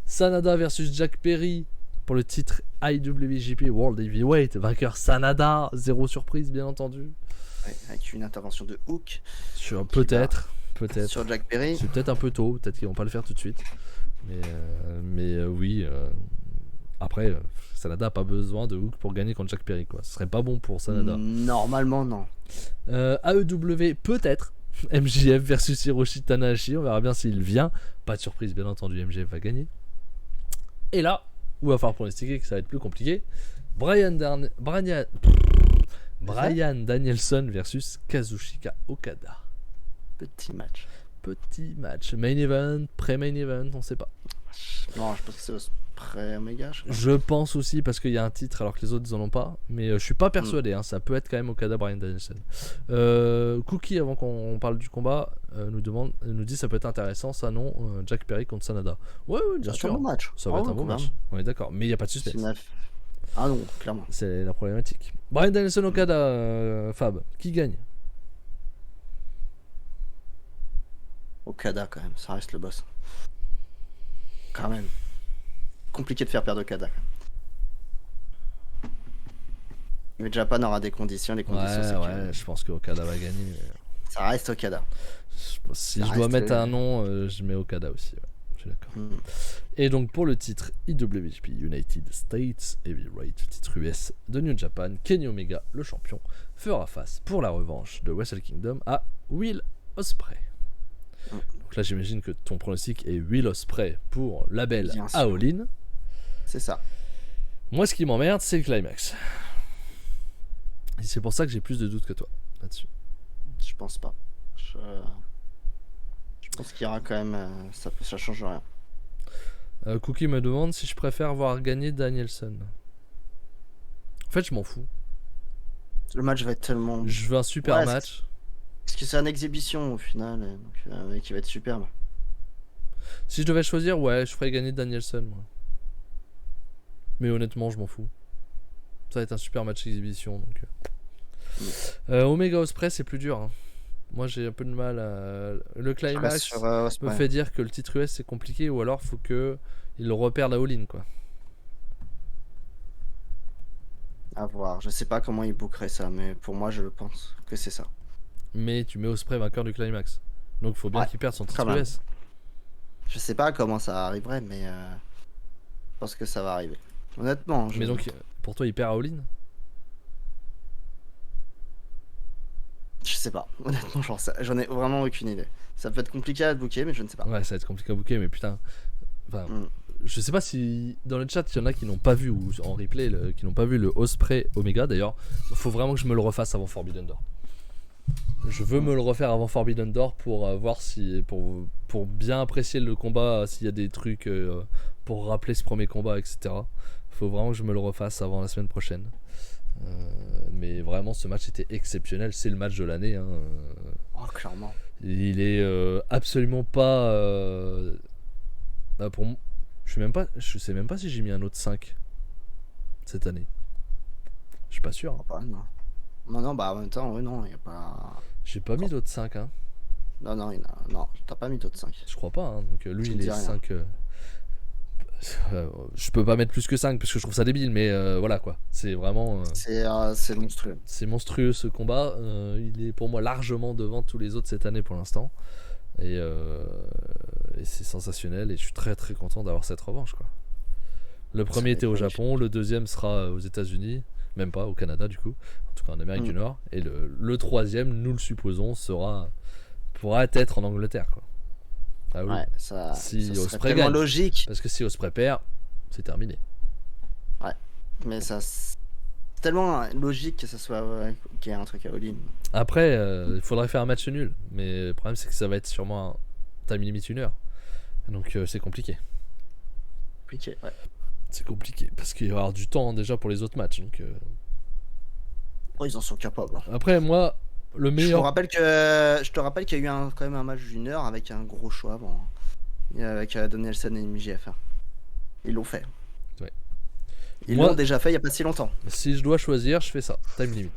[SPEAKER 1] Sanada versus Jack Perry pour le titre IWGP World Heavyweight. Vainqueur Sanada, zéro surprise bien entendu.
[SPEAKER 2] Ouais, avec une intervention de Hook
[SPEAKER 1] Sur peut-être.
[SPEAKER 2] sur Jack Perry.
[SPEAKER 1] C'est peut-être un peu tôt, peut-être qu'ils vont pas le faire tout de suite. Mais oui. Après, Sanada a pas besoin de Hook pour gagner contre Jack Perry, quoi. Ce serait pas bon pour Sanada.
[SPEAKER 2] Normalement, non.
[SPEAKER 1] AEW peut-être. MJF versus Hiroshi Tanahashi. On verra bien s'il vient. Pas de surprise, bien entendu. MJF va gagner. Et là, où il va falloir pronostiquer que ça va être plus compliqué. Brian Danielson versus Kazuchika Okada.
[SPEAKER 2] Petit match.
[SPEAKER 1] Petit match. Main event, pré-main event, on sait pas.
[SPEAKER 2] Non, je pense que c'est pré-Omega.
[SPEAKER 1] Je pense aussi parce qu'il y a un titre alors que les autres ils en ont pas. Mais je suis pas persuadé. Ça peut être quand même Okada Brian Danielson. Cookie, avant qu'on parle du combat, nous dit ça peut être intéressant. Ça non, Jack Perry contre Sanada. Ouais, bien
[SPEAKER 2] C'est
[SPEAKER 1] sûr.
[SPEAKER 2] un bon match.
[SPEAKER 1] Ça va être un bon match. On est d'accord. Mais il n'y a pas de suspense.
[SPEAKER 2] Ah non, clairement.
[SPEAKER 1] C'est la problématique. Brian Danielson Okada, Fab, qui gagne?
[SPEAKER 2] Okada quand même, ça reste le boss. Quand même. Compliqué de faire perdre Okada. Mais Japan aura des conditions, les conditions c'est
[SPEAKER 1] Ouais, je pense que Okada va gagner.
[SPEAKER 2] ça reste Okada.
[SPEAKER 1] Si
[SPEAKER 2] Ça
[SPEAKER 1] je dois
[SPEAKER 2] reste
[SPEAKER 1] mettre un nom, je mets Okada aussi. Ouais, je suis d'accord. Et donc pour le titre IWGP United States Heavyweight, titre US de New Japan, Kenny Omega, le champion, fera face pour la revanche de Wrestle Kingdom à Will Ospreay. Donc là j'imagine que ton pronostic est Will Ospreay pour label
[SPEAKER 2] Bien sûr.
[SPEAKER 1] à All-In.
[SPEAKER 2] C'est ça.
[SPEAKER 1] Moi ce qui m'emmerde c'est le climax. Et c'est pour ça que j'ai plus de doutes que toi là-dessus.
[SPEAKER 2] Je pense pas. Je pense qu'il y aura quand même. Ça change rien.
[SPEAKER 1] Cookie me demande si je préfère voir gagner Danielson. En fait je m'en fous.
[SPEAKER 2] Le match va être tellement.
[SPEAKER 1] Je veux un super
[SPEAKER 2] Ouais,
[SPEAKER 1] match.
[SPEAKER 2] Parce que c'est une exhibition au final. Donc, qui va être superbe.
[SPEAKER 1] Si je devais choisir, ouais, je ferais gagner Danielson, moi. Mais honnêtement, je m'en fous. Ça va être un super match exhibition, donc. Omega Ospreay, c'est plus dur. Hein. Moi, j'ai un peu de mal à. Le climax me fait dire que le titre US c'est compliqué, ou alors faut que il le reperde à All-In, quoi.
[SPEAKER 2] À voir. Je sais pas comment ils bookeraient ça, mais pour moi, je pense que c'est ça.
[SPEAKER 1] Mais tu mets Ospreay vainqueur du climax, donc faut bien qu'il perde son titre US.
[SPEAKER 2] Je sais pas comment ça arriverait, mais je pense que ça va arriver. Honnêtement.
[SPEAKER 1] Mais donc, pour toi, il perd à All-In?
[SPEAKER 2] Je sais pas. Honnêtement, j'en ai vraiment aucune idée. Ça peut être compliqué à booker, mais je ne sais pas.
[SPEAKER 1] Ouais, ça va être compliqué à booker, mais putain. Enfin, je sais pas si dans le chat il y en a qui n'ont pas vu, ou en replay, qui n'ont pas vu le Ospreay Omega. D'ailleurs, faut vraiment que je me le refasse avant Forbidden Door. Je veux me le refaire avant Forbidden Door pour voir si. Pour bien apprécier le combat, s'il y a des trucs pour rappeler ce premier combat, etc. Faut vraiment que je me le refasse avant la semaine prochaine. Mais vraiment, ce match était exceptionnel. C'est le match de l'année. Hein.
[SPEAKER 2] Oh, clairement.
[SPEAKER 1] Il est absolument pas. Pour moi, je sais même pas si j'ai mis un autre 5 cette année. Je suis pas sûr.
[SPEAKER 2] Pas, non, bah en même temps, oui, non, il n'y a pas.
[SPEAKER 1] J'ai pas mis d'autres 5. Hein.
[SPEAKER 2] Non, t'as pas mis d'autres 5.
[SPEAKER 1] Je crois pas. Hein. Donc lui, il est 5. Je peux pas mettre plus que 5 parce que je trouve ça débile, mais voilà quoi. C'est vraiment.
[SPEAKER 2] C'est monstrueux.
[SPEAKER 1] C'est monstrueux ce combat. Il est pour moi largement devant tous les autres cette année pour l'instant. Et c'est sensationnel et je suis très très content d'avoir cette revanche quoi. Le premier était au Japon, le deuxième sera aux États-Unis, même pas au Canada du coup, en tout cas en Amérique du Nord, et le troisième, nous le supposons, pourra être en Angleterre quoi. Ah oui.
[SPEAKER 2] Ouais, ça serait
[SPEAKER 1] Ospreay
[SPEAKER 2] tellement
[SPEAKER 1] gagne.
[SPEAKER 2] logique.
[SPEAKER 1] Parce que si Ospreay perd, c'est terminé.
[SPEAKER 2] Ouais, mais ça c'est tellement logique que ça soit qu'il y ait un truc à all-in.
[SPEAKER 1] Après, il faudrait faire un match nul, mais le problème c'est que ça va être sûrement un time limit 1 heure, donc c'est compliqué.
[SPEAKER 2] Compliqué, ouais.
[SPEAKER 1] C'est compliqué parce qu'il va y avoir du temps déjà pour les autres matchs. Donc,
[SPEAKER 2] Oh, ils en sont capables.
[SPEAKER 1] après, moi, le meilleur.
[SPEAKER 2] Je te rappelle qu'il y a eu quand même un match d'une heure avec un gros show avant. Avec Danielson et MJF. Ils l'ont fait.
[SPEAKER 1] Ouais.
[SPEAKER 2] Ils
[SPEAKER 1] Moi,
[SPEAKER 2] l'ont déjà fait il n'y a pas si longtemps.
[SPEAKER 1] Si je dois choisir, je fais ça. Time limit.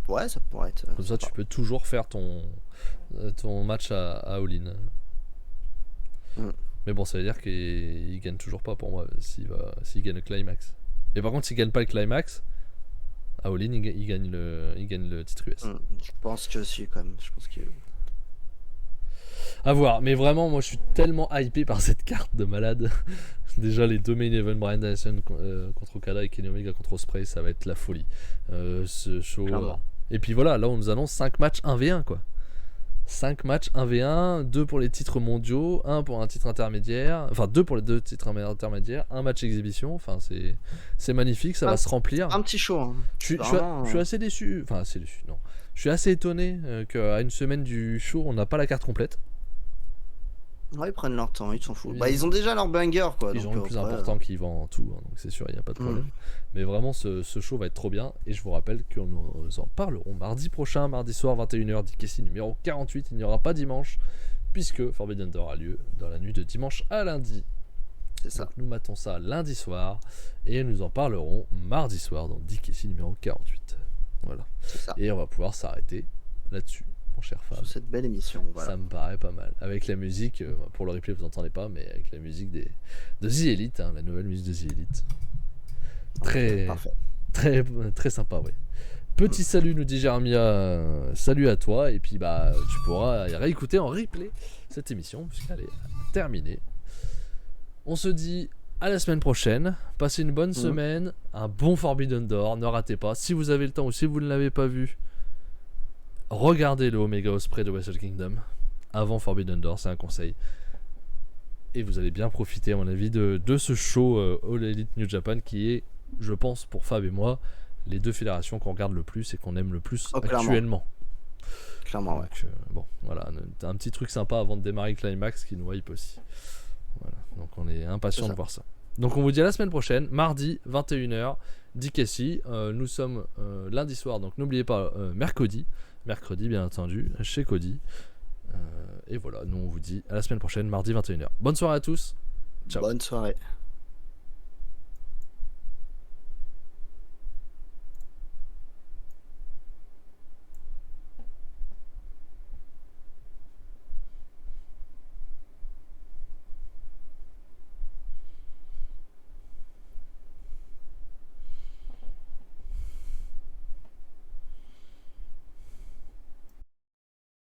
[SPEAKER 2] Ouais, ça pourrait être.
[SPEAKER 1] Comme ça, tu peux toujours faire ton match à all-in. Mais bon, ça veut dire qu'il gagne toujours pas pour moi s'il gagne le climax. Et par contre, s'il gagne pas le climax, à all-in, il gagne le titre US.
[SPEAKER 2] Je pense que si, quand même. Je pense que.
[SPEAKER 1] À voir, mais vraiment, moi je suis tellement hypé par cette carte de malade. Déjà, les deux main events, Bryan Danielson contre Okada et Kenny Omega contre Ospreay, ça va être la folie. Ce show. Et puis voilà, là on nous annonce 5 matchs 1v1 quoi. 5 matchs 1v1, 2 pour les titres mondiaux, 1 pour un titre intermédiaire, enfin 2 pour les 2 titres intermédiaires, un match exhibition, enfin c'est magnifique, ça va se remplir.
[SPEAKER 2] Un petit show. Hein.
[SPEAKER 1] Je suis assez déçu, enfin assez déçu, non. Je suis assez étonné qu'à une semaine du show, on n'a pas la carte complète.
[SPEAKER 2] Ouais, ils prennent leur temps, ils s'en foutent. Bah, ils ont déjà leur banger quoi.
[SPEAKER 1] Ils ont le plus important qui vend tout, hein, donc c'est sûr, il n'y a pas de problème. Mais vraiment, ce show va être trop bien. Et je vous rappelle qu'on nous en parlerons mardi prochain, mardi soir, 21h, DKC numéro 48. Il n'y aura pas dimanche, puisque Forbidden Door a lieu dans la nuit de dimanche à lundi.
[SPEAKER 2] C'est ça.
[SPEAKER 1] Donc nous matons ça lundi soir, et nous en parlerons mardi soir dans DKC numéro 48. Voilà.
[SPEAKER 2] C'est ça.
[SPEAKER 1] Et on va pouvoir s'arrêter là-dessus. Cher Fab.
[SPEAKER 2] Sur cette belle émission, voilà.
[SPEAKER 1] Ça me paraît pas mal. Avec la musique, pour le replay vous n'entendez pas, mais avec la musique de The Elite, hein, la nouvelle musique de The Elite. Très sympa, ouais. Petit salut, nous dit Jeremia. Salut à toi, et puis bah tu pourras réécouter en replay cette émission, puisqu'elle est terminée. On se dit à la semaine prochaine. Passez une bonne semaine, un bon Forbidden Door, ne ratez pas. Si vous avez le temps ou si vous ne l'avez pas vu, regardez le Omega Ospreay de Wrestle Kingdom avant Forbidden Door, c'est un conseil. Et vous allez bien profiter, à mon avis, de ce show All Elite New Japan qui est, je pense, pour Fab et moi, les deux fédérations qu'on regarde le plus et qu'on aime le plus actuellement.
[SPEAKER 2] Clairement,
[SPEAKER 1] donc, bon, voilà, un petit truc sympa avant de démarrer le climax qui nous hype aussi. Voilà, donc on est impatient de voir ça. Donc on vous dit à la semaine prochaine, mardi 21h, DKC. Nous sommes lundi soir, donc n'oubliez pas mercredi bien entendu, chez Cody. Et voilà, nous on vous dit à la semaine prochaine, mardi 21h. Bonne soirée à tous. Ciao.
[SPEAKER 2] Bonne soirée.